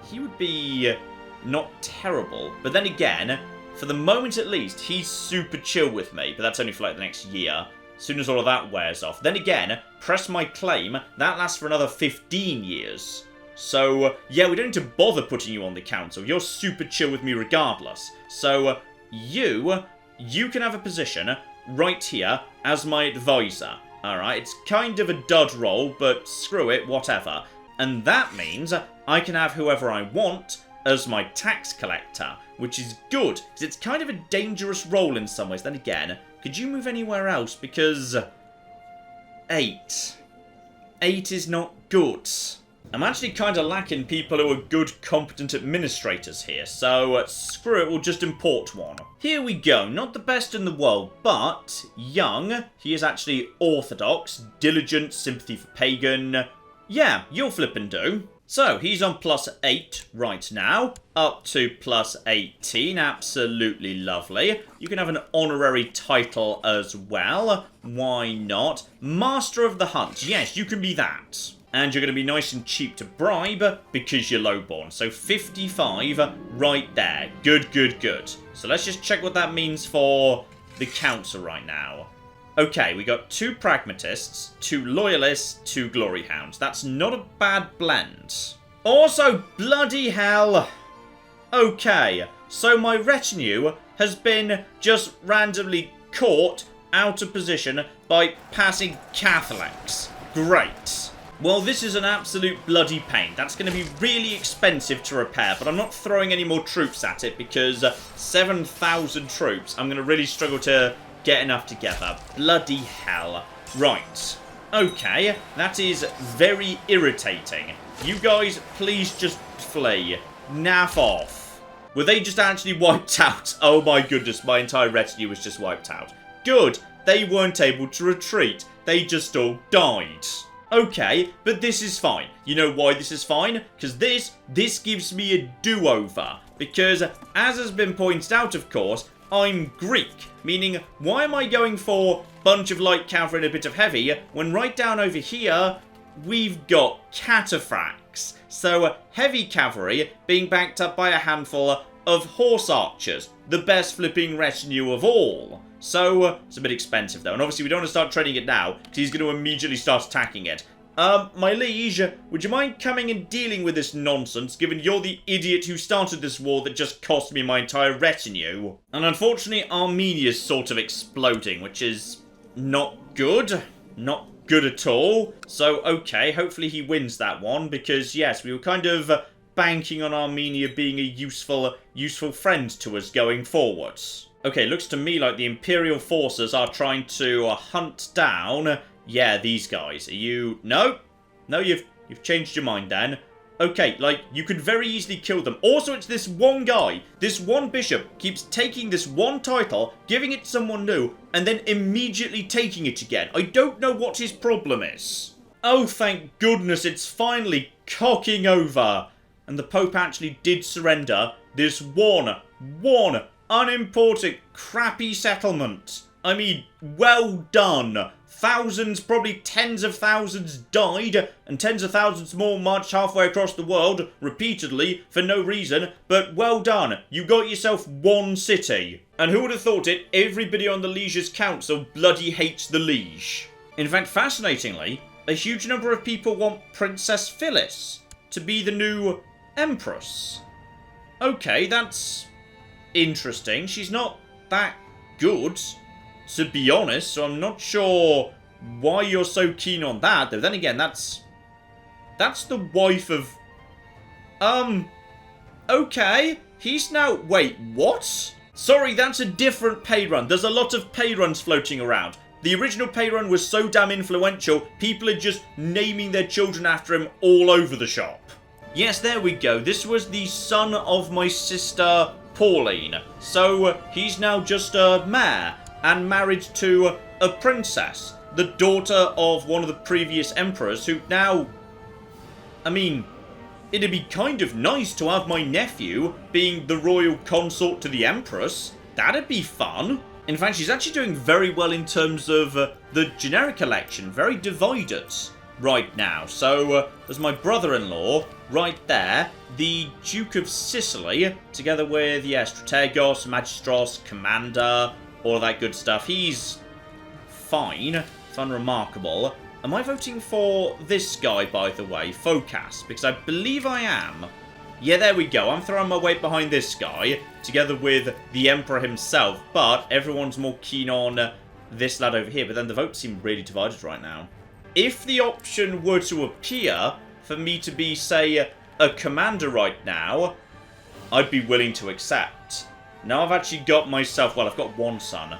He would be not terrible. But then again, for the moment at least, he's super chill with me. But that's only for like the next year. As soon as all of that wears off. Then again, press my claim, that lasts for another 15 years. So, yeah, we don't need to bother putting you on the council. You're super chill with me regardless. So, you can have a position right here as my advisor. Alright, it's kind of a dud role, but screw it, whatever. And that means I can have whoever I want as my tax collector, which is good, because it's kind of a dangerous role in some ways. Then again, could you move anywhere else? Because 8 is not good. I'm actually kind of lacking people who are good, competent administrators here, so screw it, we'll just import one. Here we go, not the best in the world, but young. He is actually orthodox, diligent, sympathy for pagan. Yeah, you'll flip and do. So, he's on +8 right now, up to +18, absolutely lovely. You can have an honorary title as well, why not? Master of the Hunt, yes, you can be that. And you're going to be nice and cheap to bribe because you're lowborn. So 55 right there. Good, good, good. So let's just check what that means for the council right now. Okay, we got 2 pragmatists, 2 loyalists, 2 glory hounds. That's not a bad blend. Also, bloody hell. Okay, so my retinue has been just randomly caught out of position by passing Catholics. Great. Well, this is an absolute bloody pain. That's going to be really expensive to repair, but I'm not throwing any more troops at it because 7,000 troops, I'm going to really struggle to get enough together. Bloody hell. Right. Okay, that is very irritating. You guys, please just flee. Naff off. Were they just actually wiped out? Oh my goodness, my entire retinue was just wiped out. Good. They weren't able to retreat. They just all died. Okay, but this is fine. You know why this is fine? Because this gives me a do-over. Because, as has been pointed out, of course, I'm Greek. Meaning, why am I going for a bunch of light cavalry and a bit of heavy, when right down over here, we've got cataphracts. So, heavy cavalry being backed up by a handful of horse archers. The best flipping retinue of all. So, it's a bit expensive though, and obviously we don't want to start trading it now, because he's going to immediately start attacking it. My liege, would you mind coming and dealing with this nonsense, given you're the idiot who started this war that just cost me my entire retinue? And unfortunately, Armenia's sort of exploding, which is not good. Not good at all. So, okay, hopefully he wins that one, because yes, we were kind of banking on Armenia being a useful friend to us going forwards. Okay, looks to me like the Imperial forces are trying to hunt down, yeah, these guys. Are you... No? No, you've changed your mind then. Okay, like, you could very easily kill them. Also, it's this one guy, this one bishop, keeps taking this one title, giving it to someone new, and then immediately taking it again. I don't know what his problem is. Oh, thank goodness, it's finally cocking over. And the Pope actually did surrender this one unimportant, crappy settlement. I mean, well done. Thousands, probably tens of thousands died, and tens of thousands more marched halfway across the world, repeatedly, for no reason, but well done. You got yourself one city. And who would have thought it, everybody on the Liege's council bloody hates the Liege. In fact, fascinatingly, a huge number of people want Princess Phyllis to be the new Empress. Okay, that's interesting. She's not that good, to be honest, so I'm not sure why you're so keen on that. Though then again, that's the wife of... Okay. He's now... Wait, what? Sorry, that's a different pay run. There's a lot of pay runs floating around. The original pay run was so damn influential, people are just naming their children after him all over the shop. Yes, there we go. This was the son of my sister Pauline. So, he's now just a mayor and married to a princess, the daughter of one of the previous emperors who now... I mean, it'd be kind of nice to have my nephew being the royal consort to the empress. That'd be fun. In fact, she's actually doing very well in terms of the generic election. Very divided right now. So, there's my brother-in-law right there, the Duke of Sicily, together with, yes, Strategos, Magistros, Commander, all of that good stuff. He's fine. It's unremarkable. Am I voting for this guy, by the way, Phocas? Because I believe I am. Yeah, there we go. I'm throwing my weight behind this guy, together with the Emperor himself, but everyone's more keen on this lad over here. But then the votes seem really divided right now. If the option were to appear for me to be, say, a commander right now, I'd be willing to accept. Now I've actually got myself, well, I've got one son.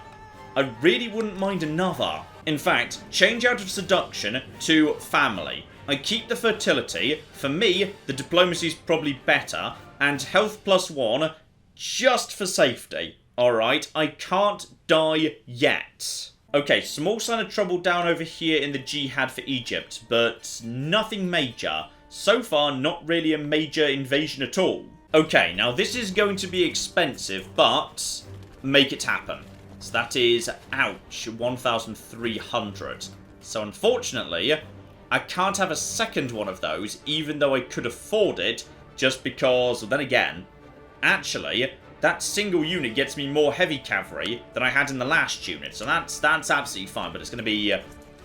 I really wouldn't mind another. In fact, change out of seduction to family. I keep the fertility. For me, the diplomacy is probably better. And health +1, just for safety. Alright, I can't die yet. Okay, small sign of trouble down over here in the jihad for Egypt, but nothing major. So far, not really a major invasion at all. Okay, now this is going to be expensive, but make it happen. So that is, ouch, 1,300. So unfortunately, I can't have a second one of those, even though I could afford it, just because, then again, actually, that single unit gets me more heavy cavalry than I had in the last unit. So that's absolutely fine, but it's going to be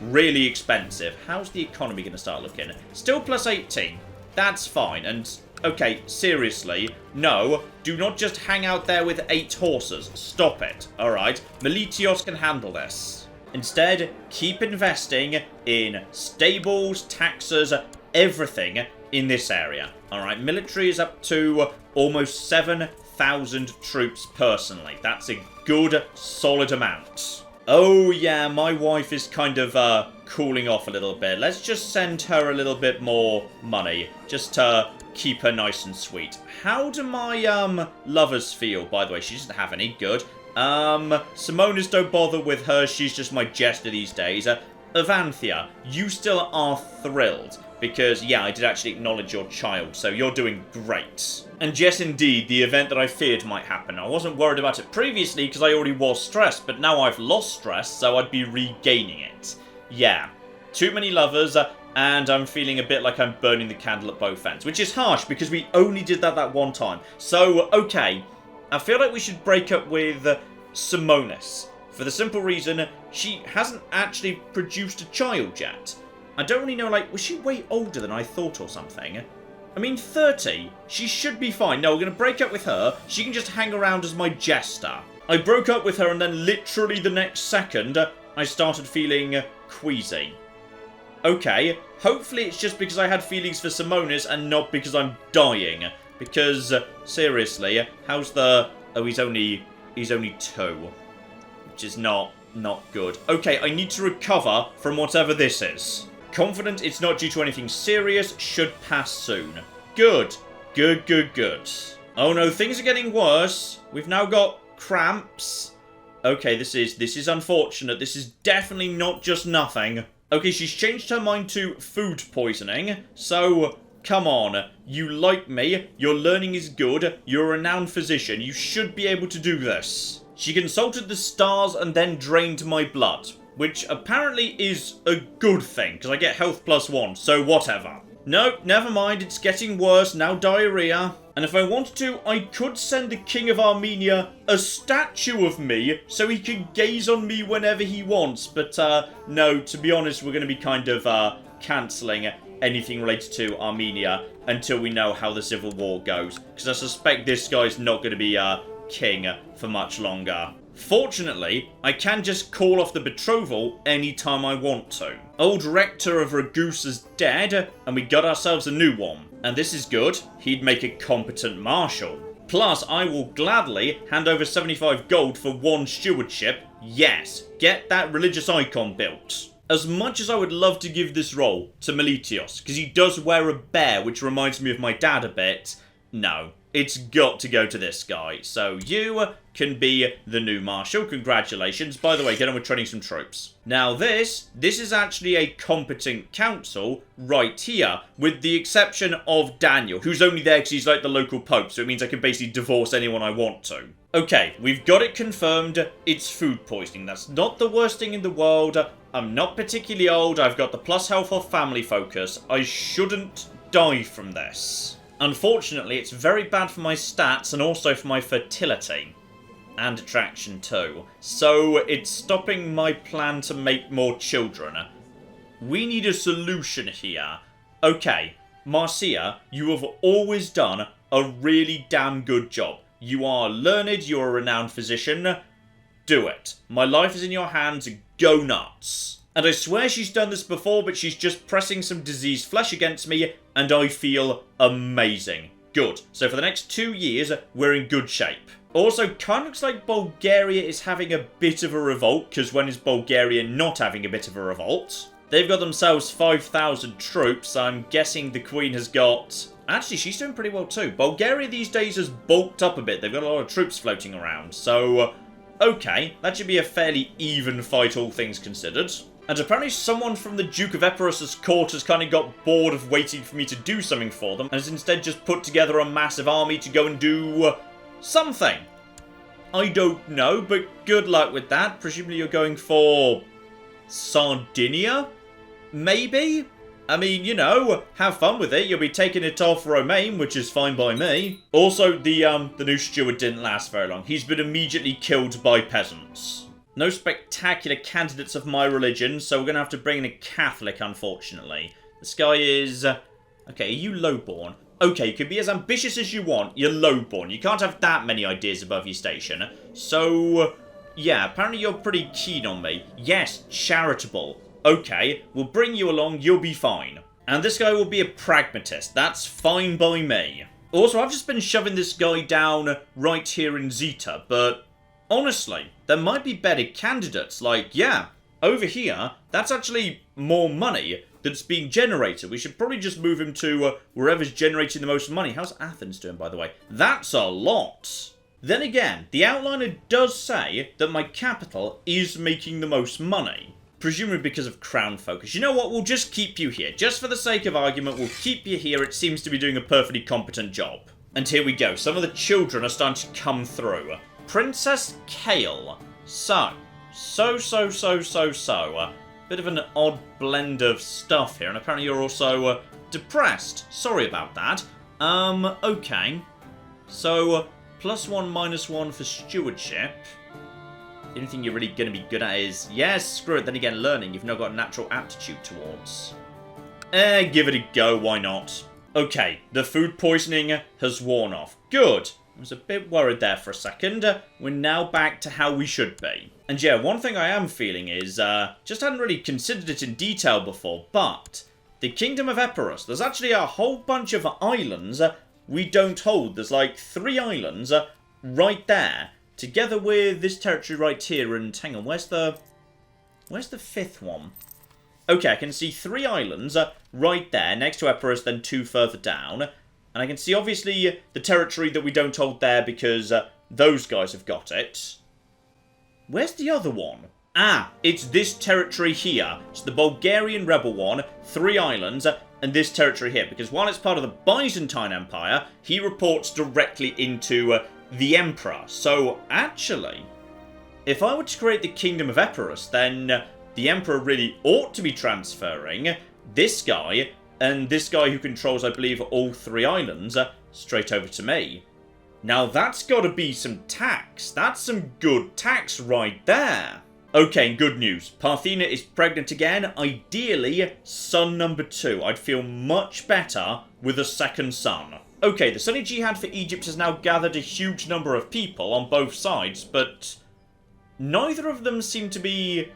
really expensive. How's the economy going to start looking? Still +18. That's fine. And, okay, seriously, no, do not just hang out there with 8 horses. Stop it, alright? Meletios can handle this. Instead, keep investing in stables, taxes, everything in this area. Alright, military is up to almost 7,000 troops personally. That's a good, solid amount. Oh yeah, my wife is kind of cooling off a little bit. Let's just send her a little bit more money, just to keep her nice and sweet. How do my lovers feel, by the way? She doesn't have any. Good. Simonis, don't bother with her. She's just my jester these days. Avanthia, you still are thrilled. Because, yeah, I did actually acknowledge your child, so you're doing great. And yes, indeed, the event that I feared might happen. I wasn't worried about it previously because I already was stressed, but now I've lost stress, so I'd be regaining it. Yeah, too many lovers, and I'm feeling a bit like I'm burning the candle at both ends, which is harsh because we only did that one time. So, okay, I feel like we should break up with Simonis, for the simple reason she hasn't actually produced a child yet. I don't really know, like, was she way older than I thought or something? I mean, 30. She should be fine. No, we're going to break up with her. She can just hang around as my jester. I broke up with her and then literally the next second, I started feeling queasy. Okay, hopefully it's just because I had feelings for Simonis and not because I'm dying. Because, seriously, how's the... Oh, he's only 2. Which is not good. Okay, I need to recover from whatever this is. Confident it's not due to anything serious, should pass soon. Good. Good. Oh no, things are getting worse. We've now got cramps. Okay, this is unfortunate. This is definitely not just nothing. Okay, she's changed her mind to food poisoning. So, come on. You like me. Your learning is good. You're a renowned physician. You should be able to do this. She consulted the stars and then drained my blood. Which apparently is a good thing, because I get health +1, so whatever. Nope, never mind, it's getting worse, now diarrhea. And if I wanted to, I could send the King of Armenia a statue of me, so he can gaze on me whenever he wants. But, no, to be honest, we're going to be kind of, cancelling anything related to Armenia until we know how the civil war goes. Because I suspect this guy's not going to be, king for much longer. Fortunately, I can just call off the betrothal anytime I want to. Old Rector of Ragus is dead, and we got ourselves a new one. And this is good. He'd make a competent marshal. Plus, I will gladly hand over 75 gold for 1 stewardship. Yes, get that religious icon built. As much as I would love to give this role to Meletios, because he does wear a bear, which reminds me of my dad a bit, no. It's got to go to this guy. So you can be the new marshal. Congratulations. By the way, get on with training some troops. Now this is actually a competent council right here, with the exception of Daniel, who's only there because he's like the local pope, so it means I can basically divorce anyone I want to. Okay, we've got it confirmed. It's food poisoning. That's not the worst thing in the world. I'm not particularly old. I've got the plus health of family focus. I shouldn't die from this. Unfortunately, it's very bad for my stats and also for my fertility. And attraction too. So, it's stopping my plan to make more children. We need a solution here. Okay, Marcia, you have always done a really damn good job. You are learned, you're a renowned physician. Do it. My life is in your hands, go nuts. And I swear she's done this before, but she's just pressing some diseased flesh against me, and I feel amazing. Good. So for the next 2 years, we're in good shape. Also, kind of looks like Bulgaria is having a bit of a revolt, because when is Bulgaria not having a bit of a revolt? They've got themselves 5,000 troops. I'm guessing the Queen has got... Actually, she's doing pretty well too. Bulgaria these days has bulked up a bit. They've got a lot of troops floating around. So, okay, that should be a fairly even fight, all things considered. And apparently someone from the Duke of Epirus's court has kind of got bored of waiting for me to do something for them, and has instead just put together a massive army to go and do something. I don't know, but good luck with that. Presumably you're going for Sardinia? Maybe? I mean, you know, have fun with it. You'll be taking it off Romaine, which is fine by me. Also, the new steward didn't last very long. He's been immediately killed by peasants. No spectacular candidates of my religion, so we're going to have to bring in a Catholic, unfortunately. This guy is... okay, are you lowborn? Okay, you can be as ambitious as you want. You're lowborn. You can't have that many ideas above your station. So, yeah, apparently you're pretty keen on me. Yes, charitable. Okay, we'll bring you along, you'll be fine. And this guy will be a pragmatist. That's fine by me. Also, I've just been shoving this guy down right here in Zeta, but honestly, there might be better candidates. Like, yeah, over here, that's actually more money that's being generated. We should probably just move him to wherever's generating the most money. How's Athens doing, by the way? That's a lot. Then again, the outliner does say that my capital is making the most money. Presumably because of crown focus. You know what? We'll just keep you here. Just for the sake of argument, we'll keep you here. It seems to be doing a perfectly competent job. And here we go. Some of the children are starting to come through. Princess Kale. Bit of an odd blend of stuff here. And apparently you're also depressed. Sorry about that. Okay. So, +1, -1 for stewardship. The only thing you're really going to be good at is, yes, screw it, then again, learning. You've not got a natural aptitude towards. Give it a go, why not? Okay, the food poisoning has worn off. Good. I was a bit worried there for a second. We're now back to how we should be. And yeah, one thing I am feeling is, just hadn't really considered it in detail before, but the Kingdom of Epirus, there's actually a whole bunch of islands we don't hold. There's like 3 islands right there. Together with this territory right here, and hang on, where's the 5th one? Okay, I can see 3 islands right there, next to Epirus, then 2 further down. And I can see, obviously, the territory that we don't hold there because those guys have got it. Where's the other one? Ah, it's this territory here. It's the Bulgarian rebel one, 3 islands, and this territory here. Because while it's part of the Byzantine Empire, he reports directly into... the Emperor. So, actually, if I were to create the Kingdom of Epirus, then the Emperor really ought to be transferring this guy, and this guy who controls, I believe, all 3 islands, straight over to me. Now, that's got to be some tax. That's some good tax right there. Okay, good news. Parthenia is pregnant again. Ideally, son number 2. I'd feel much better with a second son. Okay, the Sunni Jihad for Egypt has now gathered a huge number of people on both sides, but neither of them seem to be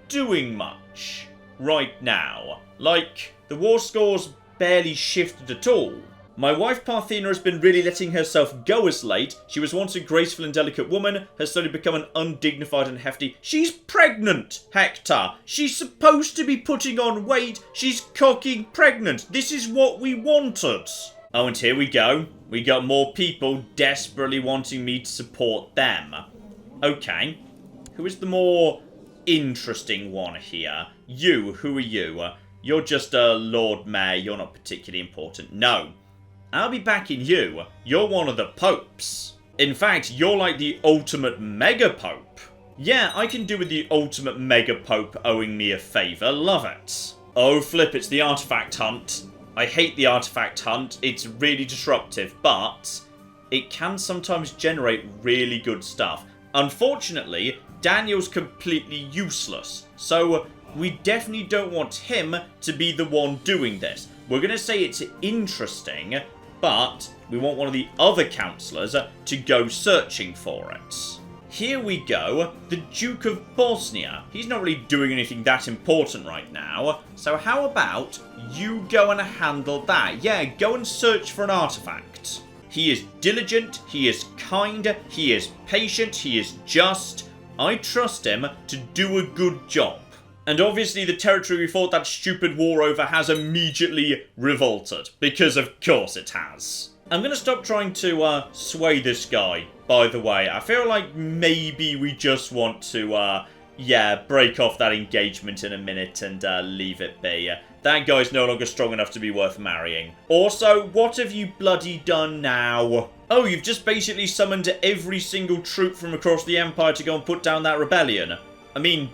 doing much right now. Like, the war score's barely shifted at all. My wife Parthenia has been really letting herself go as late. She was once a graceful and delicate woman, has slowly become an undignified and hefty... She's pregnant, Hektor! She's supposed to be putting on weight. She's cocking pregnant. This is what we wanted. Oh, and here we go. We got more people desperately wanting me to support them. Okay. Who is the more interesting one here? You, who are you? You're just a Lord Mayor. You're not particularly important. No. I'll be backing you. You're one of the popes. In fact, you're like the ultimate mega-pope. Yeah, I can do with the ultimate mega-pope owing me a favour. Love it. Oh, flip, it's the Artefact Hunt. I hate the Artefact Hunt. It's really disruptive, but it can sometimes generate really good stuff. Unfortunately, Daniel's completely useless, so we definitely don't want him to be the one doing this. We're going to say it's interesting, but we want one of the other councillors to go searching for it. Here we go, the Duke of Bosnia. He's not really doing anything that important right now, so how about you go and handle that? Yeah, go and search for an artifact. He is diligent, he is kind, he is patient, he is just. I trust him to do a good job. And obviously the territory we fought that stupid war over has immediately revolted. Because of course it has. I'm going to stop trying to sway this guy, by the way. I feel like maybe we just want to, break off that engagement in a minute and leave it be. That guy's no longer strong enough to be worth marrying. Also, what have you bloody done now? Oh, you've just basically summoned every single troop from across the Empire to go and put down that rebellion. I mean,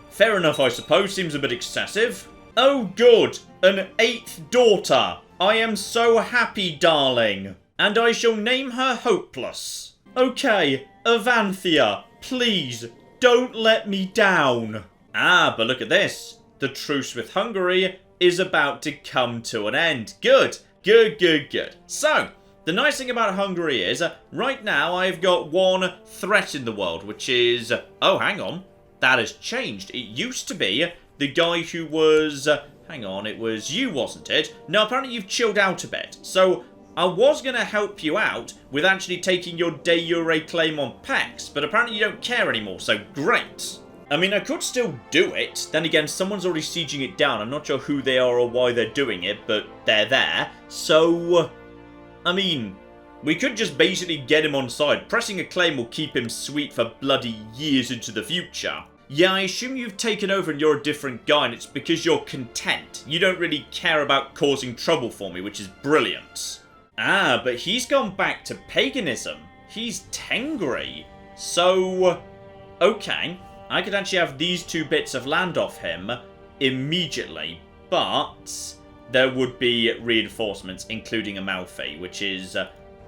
fair enough, I suppose. Seems a bit excessive. Oh, good. An 8th daughter. I am so happy, darling. And I shall name her Hopeless. Okay, Avanthia, please, don't let me down. Ah, but look at this. The truce with Hungary is about to come to an end. Good, good, good, good. So, the nice thing about Hungary is, right now I've got one threat in the world, which is... oh, hang on. That has changed. It used to be the guy who was... hang on, it was you, wasn't it? No, apparently you've chilled out a bit. So, I was going to help you out with actually taking your de jure claim on Pax, but apparently you don't care anymore, so great. I mean, I could still do it. Then again, someone's already sieging it down. I'm not sure who they are or why they're doing it, but they're there. So, I mean, we could just basically get him on side. Pressing a claim will keep him sweet for bloody years into the future. Yeah, I assume you've taken over and you're a different guy, and it's because you're content. You don't really care about causing trouble for me, which is brilliant. Ah, but he's gone back to paganism. He's Tengri. So, okay. I could actually have these 2 bits of land off him immediately, but there would be reinforcements, including Amalfi, which is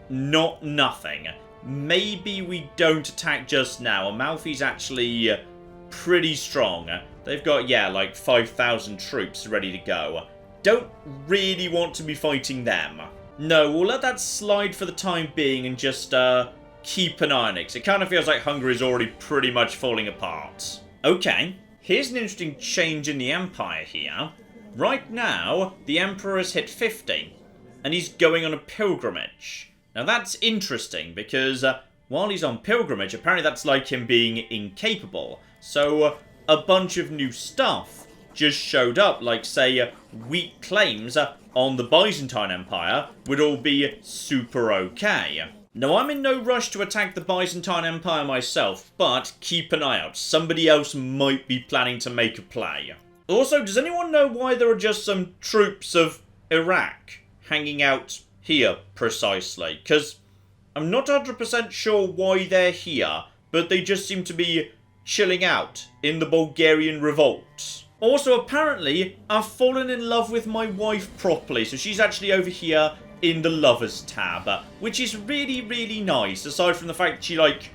not nothing. Maybe we don't attack just now. Amalfi's actually pretty strong. They've got, yeah, like 5,000 troops ready to go. Don't really want to be fighting them. No, we'll let that slide for the time being and just keep an eye on it, because it kind of feels like Hungary's already pretty much falling apart. Okay, here's an interesting change in the Empire here. Right now, the Emperor has hit 50, and he's going on a pilgrimage. Now that's interesting, because while he's on pilgrimage, apparently that's like him being incapable. So a bunch of new stuff just showed up, like, say, weak claims on the Byzantine Empire would all be super okay. Now, I'm in no rush to attack the Byzantine Empire myself, but keep an eye out. Somebody else might be planning to make a play. Also, does anyone know why there are just some troops of Iraq hanging out here, precisely? Because I'm not 100% sure why they're here, but they just seem to be chilling out in the Bulgarian revolt. Also, apparently, I've fallen in love with my wife properly, so she's actually over here in the Lovers tab, which is really, really nice, aside from the fact she, like,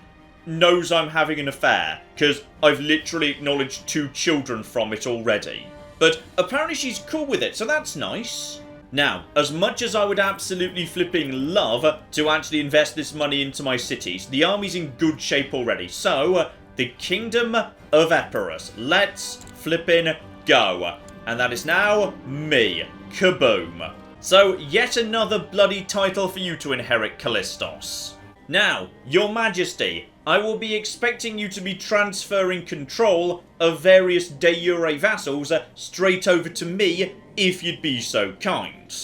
knows I'm having an affair, because I've literally acknowledged 2 children from it already. But apparently she's cool with it, so that's nice. Now, as much as I would absolutely flipping love to actually invest this money into my cities, the army's in good shape already, so the Kingdom of Epirus. Let's flippin' go. And that is now me. Kaboom. So, yet another bloody title for you to inherit, Callistos. Now, Your Majesty, I will be expecting you to be transferring control of various de jure vassals straight over to me, if you'd be so kind.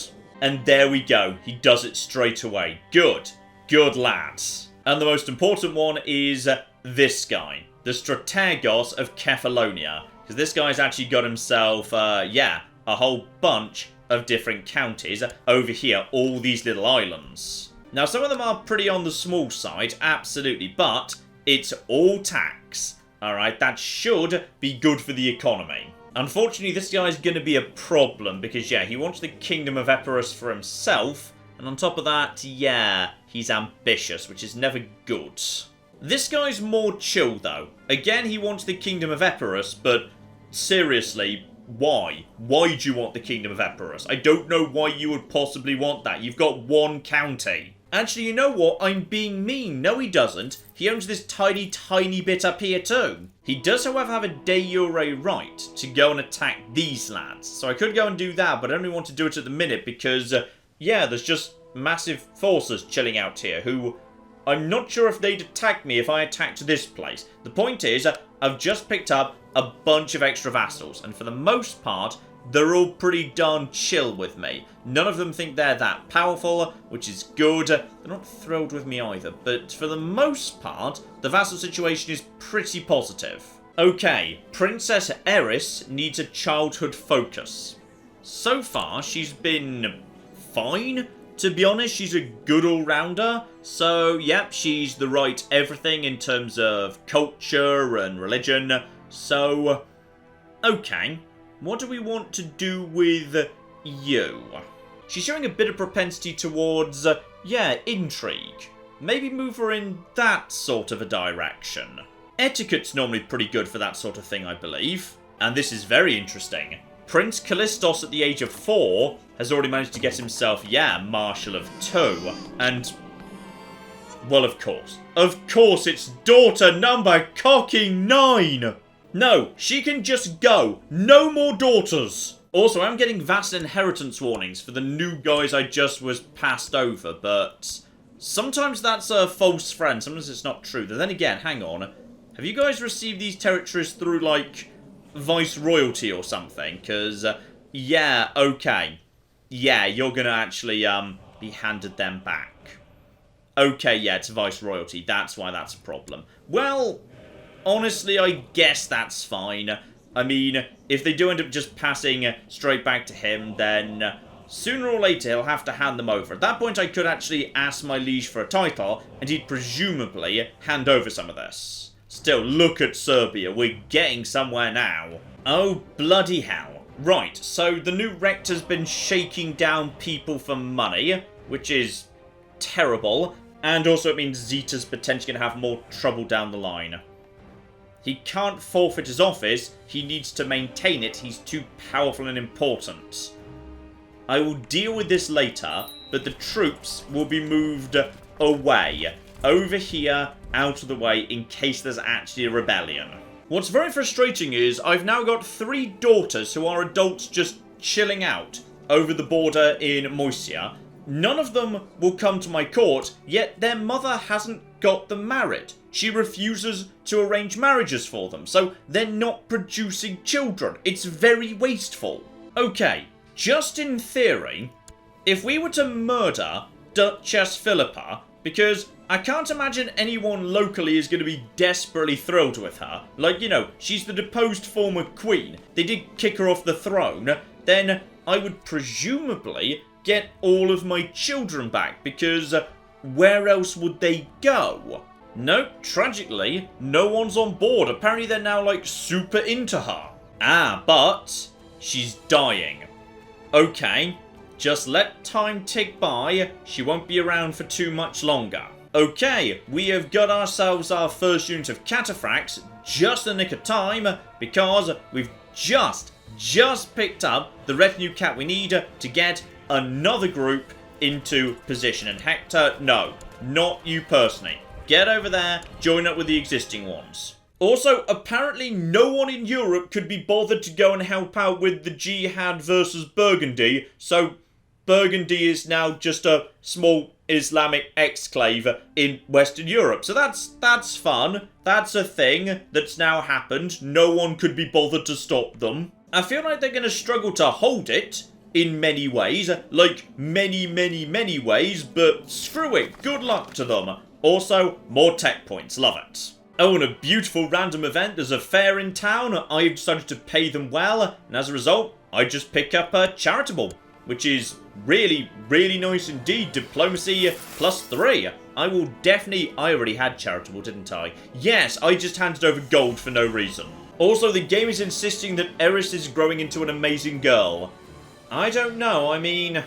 And there we go. He does it straight away. Good. Good lads. And the most important one is this guy. The Strategos of Kefalonia. Because this guy's actually got himself, a whole bunch of different counties over here. All these little islands. Now, some of them are pretty on the small side, absolutely. But it's all tax. Alright, that should be good for the economy. Unfortunately, this guy's going to be a problem. Because, yeah, he wants the Kingdom of Epirus for himself. And on top of that, yeah, he's ambitious, which is never good. This guy's more chill, though. Again, he wants the Kingdom of Epirus, but seriously, why? Why do you want the Kingdom of Epirus? I don't know why you would possibly want that. You've got 1 county. Actually, you know what? I'm being mean. No, he doesn't. He owns this tiny, tiny bit up here, too. He does, however, have a de jure right to go and attack these lads. So I could go and do that, but I only want to do it at the minute because, there's just massive forces chilling out here who... I'm not sure if they'd attack me if I attacked this place. The point is, I've just picked up a bunch of extra vassals, and for the most part, they're all pretty darn chill with me. None of them think they're that powerful, which is good. They're not thrilled with me either, but for the most part, the vassal situation is pretty positive. Okay, Princess Eris needs a childhood focus. So far, she's been fine. To be honest, she's a good all-rounder. So, yep, she's the right everything in terms of culture and religion. So, okay. What do we want to do with you? She's showing a bit of propensity towards, intrigue. Maybe move her in that sort of a direction. Etiquette's normally pretty good for that sort of thing, I believe. And this is very interesting. Prince Callistos at the age of 4 has already managed to get himself, Marshal of 2. And, well, of course. Of course, it's daughter number cocking 9! No, she can just go. No more daughters. Also, I'm getting vast inheritance warnings for the new guys I just was passed over, but sometimes that's a false friend. Sometimes it's not true. But then again, hang on. Have you guys received these territories through, like, viceroyalty or something? Because, okay. Yeah, you're gonna actually, be handed them back. Okay, yeah, it's viceroyalty. That's why that's a problem. Well, honestly, I guess that's fine. I mean, if they do end up just passing straight back to him, then sooner or later he'll have to hand them over. At that point, I could actually ask my liege for a title, and he'd presumably hand over some of this. Still, look at Serbia. We're getting somewhere now. Oh, bloody hell. Right, so the new rector's been shaking down people for money, which is terrible. And also it means Zeta's potentially going to have more trouble down the line. He can't forfeit his office. He needs to maintain it. He's too powerful and important. I will deal with this later, but the troops will be moved away. Over here, out of the way, in case there's actually a rebellion. What's very frustrating is I've now got 3 daughters who are adults just chilling out over the border in Moesia. None of them will come to my court, yet their mother hasn't got them married. She refuses to arrange marriages for them, so they're not producing children. It's very wasteful. Okay, just in theory, if we were to murder Duchess Philippa, because I can't imagine anyone locally is going to be desperately thrilled with her. Like, you know, she's the deposed former queen. They did kick her off the throne. Then I would presumably get all of my children back, because where else would they go? Nope, tragically, no one's on board. Apparently they're now, like, super into her. Ah, but she's dying. Okay, just let time tick by. She won't be around for too much longer. Okay, we have got ourselves our first unit of cataphracts just in the nick of time, because we've just picked up the retinue cap we need to get another group into position. And Hektor, no, not you personally. Get over there, join up with the existing ones. Also, apparently no one in Europe could be bothered to go and help out with the jihad versus Burgundy, so Burgundy is now just a small Islamic exclave in Western Europe. So that's fun. That's a thing that's now happened. No one could be bothered to stop them. I feel like they're going to struggle to hold it in many ways. Like, many ways. But screw it. Good luck to them. Also, more tech points. Love it. Oh, and a beautiful random event. There's a fair in town. I decided to pay them well. And as a result, I just pick up a charitable, which is really nice indeed. Diplomacy +3. I will definitely... I already had charitable, didn't I? Yes, I just handed over gold for no reason. Also, the game is insisting that Eris is growing into an amazing girl. I don't know, I mean...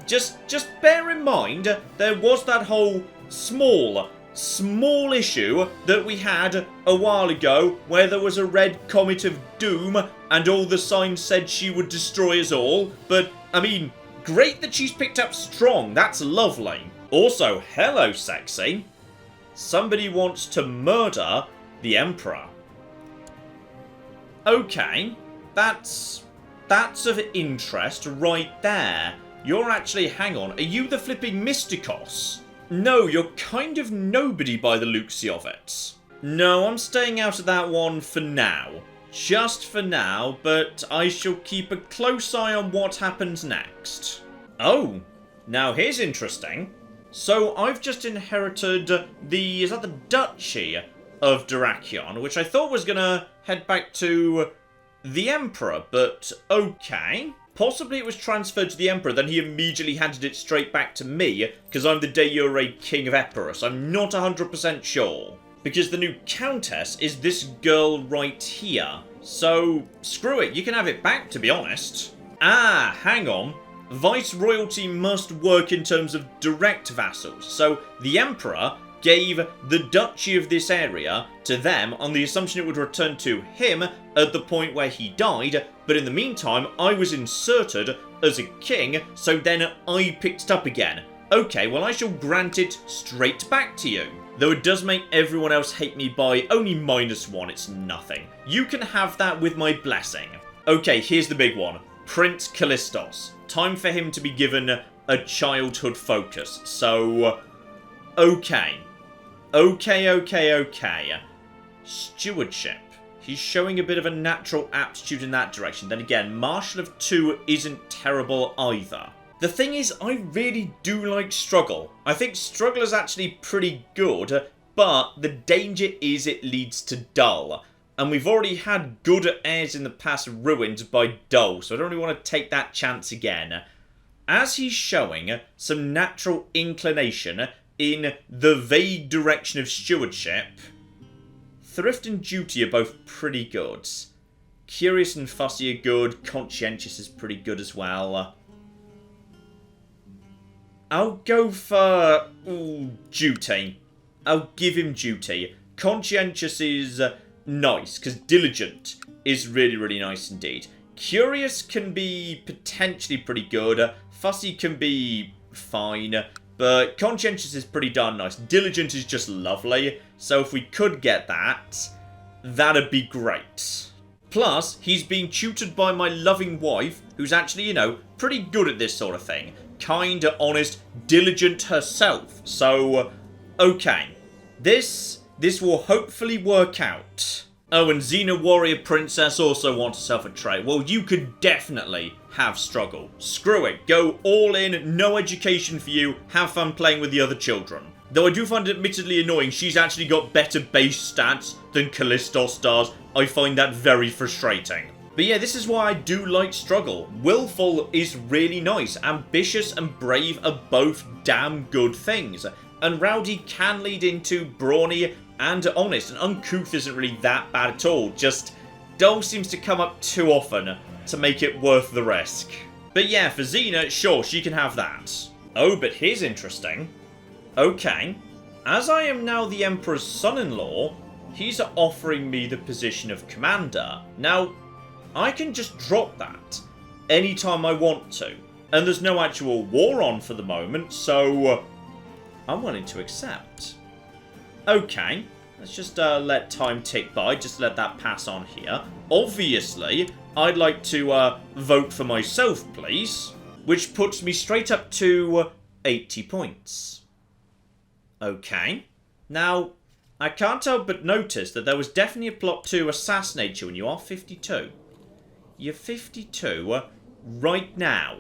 Just bear in mind, there was that whole small issue that we had a while ago where there was a red comet of doom and all the signs said she would destroy us all. But, I mean, great that she's picked up strong. That's lovely. Also, hello, sexy. Somebody wants to murder the Emperor. Okay, that's of interest right there. You're actually, hang on, are you the flipping Mystikos? No, you're kind of nobody by the looks of it. No, I'm staying out of that one for now. just for now, but I shall keep a close eye on what happens next. Oh, now here's interesting. So I've just inherited is that the Duchy of Dyrrachion, which I thought was gonna head back to the Emperor, but okay. Possibly it was transferred to the Emperor, then he immediately handed it straight back to me, because I'm the de jure King of Epirus. I'm not 100% sure. Because the new Countess is this girl right here. So, screw it, you can have it back, to be honest. Ah, hang on. Viceroyalty must work in terms of direct vassals. So, the Emperor gave the duchy of this area to them on the assumption it would return to him at the point where he died, but in the meantime, I was inserted as a king, so then I picked it up again. Okay, well I shall grant it straight back to you. Though it does make everyone else hate me by only -1, it's nothing. You can have that with my blessing. Okay, here's the big one. Prince Callistos. Time for him to be given a childhood focus. So, okay. Okay. Stewardship. He's showing a bit of a natural aptitude in that direction. Then again, Marshal of 2 isn't terrible either. The thing is, I really do like Struggle. I think Struggle is actually pretty good, but the danger is it leads to Dull. And we've already had good heirs in the past ruined by Dull, so I don't really want to take that chance again. As he's showing some natural inclination in the vague direction of stewardship, Thrift and Duty are both pretty good. Curious and Fussy are good, Conscientious is pretty good as well. I'll go for Duty. I'll give him Duty. Conscientious is nice, because Diligent is really, really nice indeed. Curious can be potentially pretty good. Fussy can be fine. But Conscientious is pretty darn nice. Diligent is just lovely. So if we could get that, that'd be great. Plus, he's being tutored by my loving wife, who's actually, you know, pretty good at this sort of thing. Kind, honest, diligent herself. So, okay. This will hopefully work out. Oh, and Xena Warrior Princess also wants herself a trait. Well, you could definitely have Struggle. Screw it. Go all in. No education for you. Have fun playing with the other children. Though I do find it admittedly annoying, she's actually got better base stats than Callistos does. I find that very frustrating. But yeah, this is why I do like Struggle. Willful is really nice. Ambitious and brave are both damn good things. And Rowdy can lead into brawny and honest. And uncouth isn't really that bad at all. Just Dull seems to come up too often to make it worth the risk. But yeah, for Xena, sure, she can have that. Oh, but here's interesting. Okay, as I am now the Emperor's son-in-law, he's offering me the position of commander. Now, I can just drop that anytime I want to. And there's no actual war on for the moment, so I'm willing to accept. Okay, let's just let time tick by, just let that pass on here. Obviously, I'd like to vote for myself, please. Which puts me straight up to 80 points. Okay. Now, I can't help but notice that there was definitely a plot to assassinate you, and you are 52. You're 52 right now.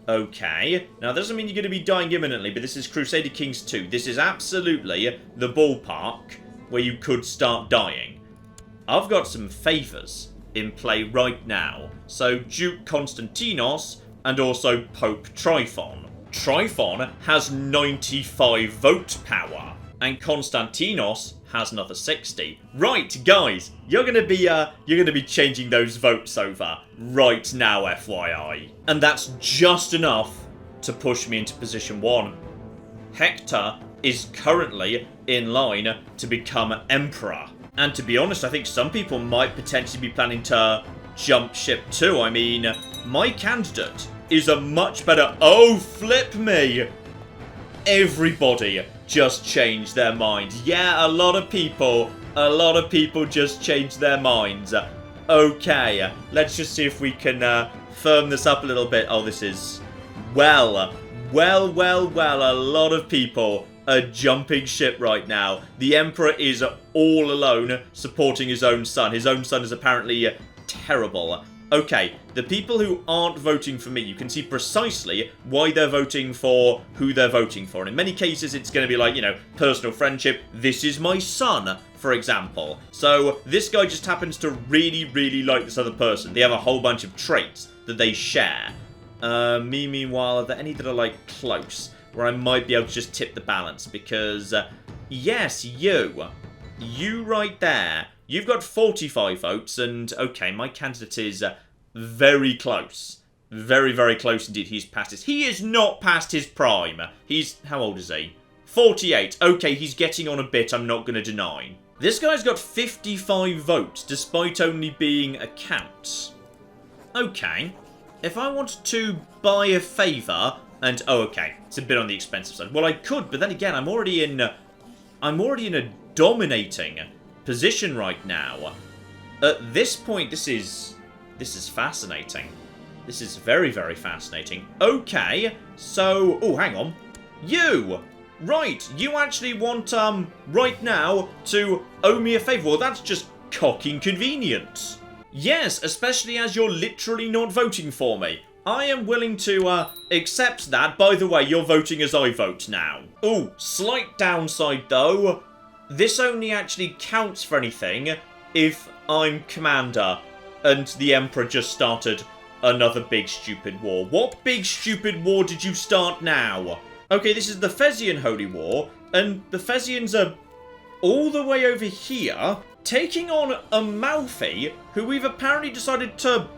Okay. Now, that doesn't mean you're going to be dying imminently, but this is Crusader Kings 2. This is absolutely the ballpark where you could start dying. I've got some favours in play right now. So, Duke Constantinos and also Pope Tryphon. Tryphon has 95 vote power, and Constantinos has another 60. Right, guys, you're gonna be changing those votes over right now, FYI, and that's just enough to push me into position 1. Hektor is currently in line to become Emperor, and to be honest, I think some people might potentially be planning to jump ship too. I mean, my candidate is a much better... Oh, flip me! Everybody just changed their mind. Yeah, a lot of people just changed their minds. Okay, let's just see if we can firm this up a little bit. Oh, this is... Well, a lot of people a jumping ship right now. The Emperor is all alone supporting his own son. His own son is apparently terrible. Okay, the people who aren't voting for me, you can see precisely why they're voting for who they're voting for. And in many cases, it's going to be like, you know, personal friendship. This is my son, for example. So this guy just happens to really, really like this other person. They have a whole bunch of traits that they share. Me, meanwhile, are there any that are, like, close? Where I might be able to just tip the balance? Because, yes, you right there. You've got 45 votes, and, okay, my candidate is very close. Very, very close indeed. He's past his... He is not past his prime. He's... How old is he? 48. Okay, he's getting on a bit, I'm not going to deny. This guy's got 55 votes, despite only being a count. Okay. If I wanted to buy a favour, and... Oh, okay. It's a bit on the expensive side. Well, I could, but then again, I'm already in a dominating position right now. At this point, this is fascinating. This is very, very fascinating. Okay, so... Oh, hang on. You! Right, you actually want, right now, to owe me a favour. Well, that's just cocking convenient. Yes, especially as you're literally not voting for me. I am willing to, accept that. By the way, you're voting as I vote now. Ooh, slight downside, though. This only actually counts for anything if I'm commander and the Emperor just started another big stupid war. What big stupid war did you start now? Okay, this is the Fez Ian Holy War, and the Fezians are all the way over here, taking on Amalfi, who we've apparently decided to...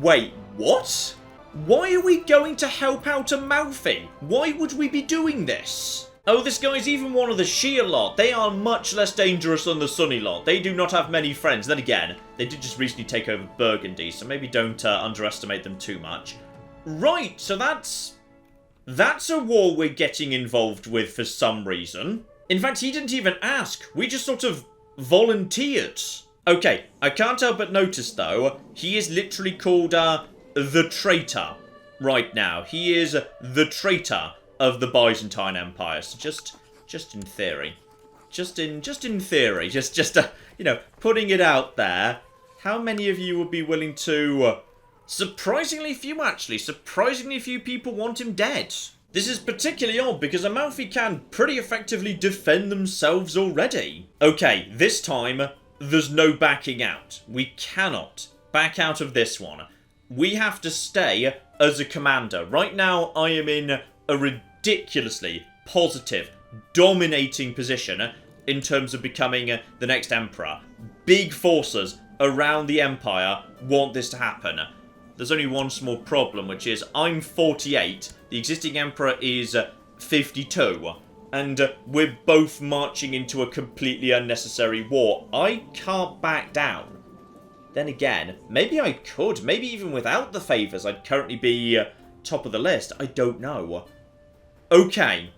Wait, what? Why are we going to help out Amalfi? Why would we be doing this? Oh, this guy's even one of the Shia lot. They are much less dangerous than the Sunni lot. They do not have many friends. Then again, they did just recently take over Burgundy, so maybe don't underestimate them too much. Right, so that's a war we're getting involved with for some reason. In fact, he didn't even ask. We just sort of volunteered. Okay, I can't help but notice, though, he is literally called, the traitor right now. He is the traitor of the Byzantine Empire. So just in theory. Just in theory. Just you know, putting it out there. How many of you would be willing to... surprisingly few, actually. Surprisingly few people want him dead. This is particularly odd because Amalfi can pretty effectively defend themselves already. Okay, this time, there's no backing out. We cannot back out of this one. We have to stay as a commander. Right now, I am in a ridiculously positive, dominating position in terms of becoming the next emperor. Big forces around the empire want this to happen. There's only one small problem, which is I'm 48, the existing emperor is 52, and we're both marching into a completely unnecessary war. I can't back down. Then again, maybe I could. Maybe even without the favours, I'd currently be top of the list. I don't know. Okay,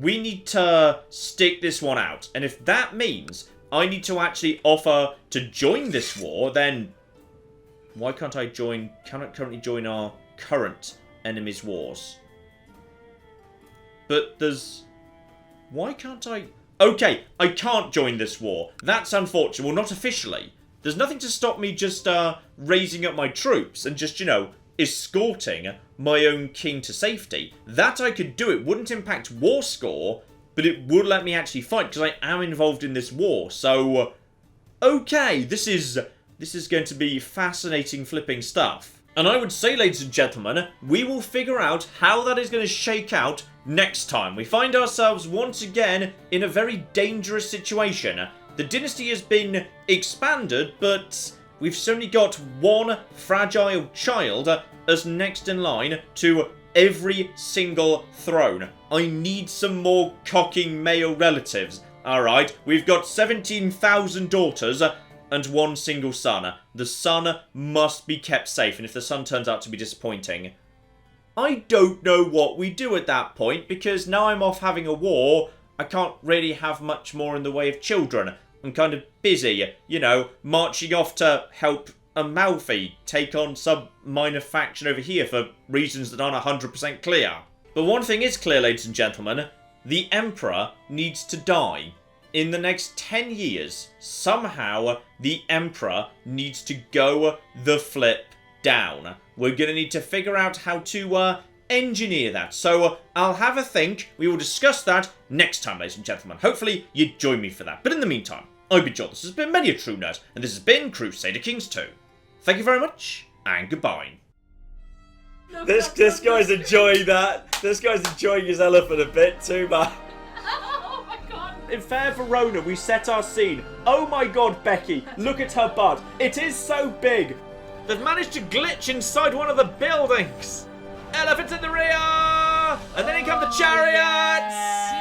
we need to stick this one out. And if that means I need to actually offer to join this war, then why can't I currently join our current enemy's wars? But there's... Why can't I... Okay, I can't join this war. That's unfortunate. Well, not officially. There's nothing to stop me just raising up my troops and just, you know, escorting my own king to safety. That I could do. It wouldn't impact war score, but it would let me actually fight because I am involved in this war. So, okay, this is going to be fascinating flipping stuff. And I would say, ladies and gentlemen, we will figure out how that is going to shake out next time. We find ourselves once again in a very dangerous situation. The dynasty has been expanded, but we've certainly got one fragile child as next in line to every single throne. I need some more cocking male relatives. Alright, we've got 17,000 daughters and one single son. The son must be kept safe, and if the son turns out to be disappointing, I don't know what we do at that point, because now I'm off having a war, I can't really have much more in the way of children. I'm kind of busy, you know, marching off to help Amalfi take on some minor faction over here for reasons that aren't 100% clear. But one thing is clear, ladies and gentlemen, the Emperor needs to die. In the next 10 years, somehow the Emperor needs to go the flip down. We're going to need to figure out how to engineer that. So I'll have a think. We will discuss that next time, ladies and gentlemen. Hopefully you join me for that. But in the meantime, I've been John. This has been Many a True Nerd, and this has been Crusader Kings 2. Thank you very much, and goodbye. This guy's enjoying that. This guy's enjoying his elephant a bit too much. Oh my god. In fair Verona, we set our scene. Oh my god, Becky, look at her butt. It is so big. They've managed to glitch inside one of the buildings. Elephants in the rear! And then in come the chariots!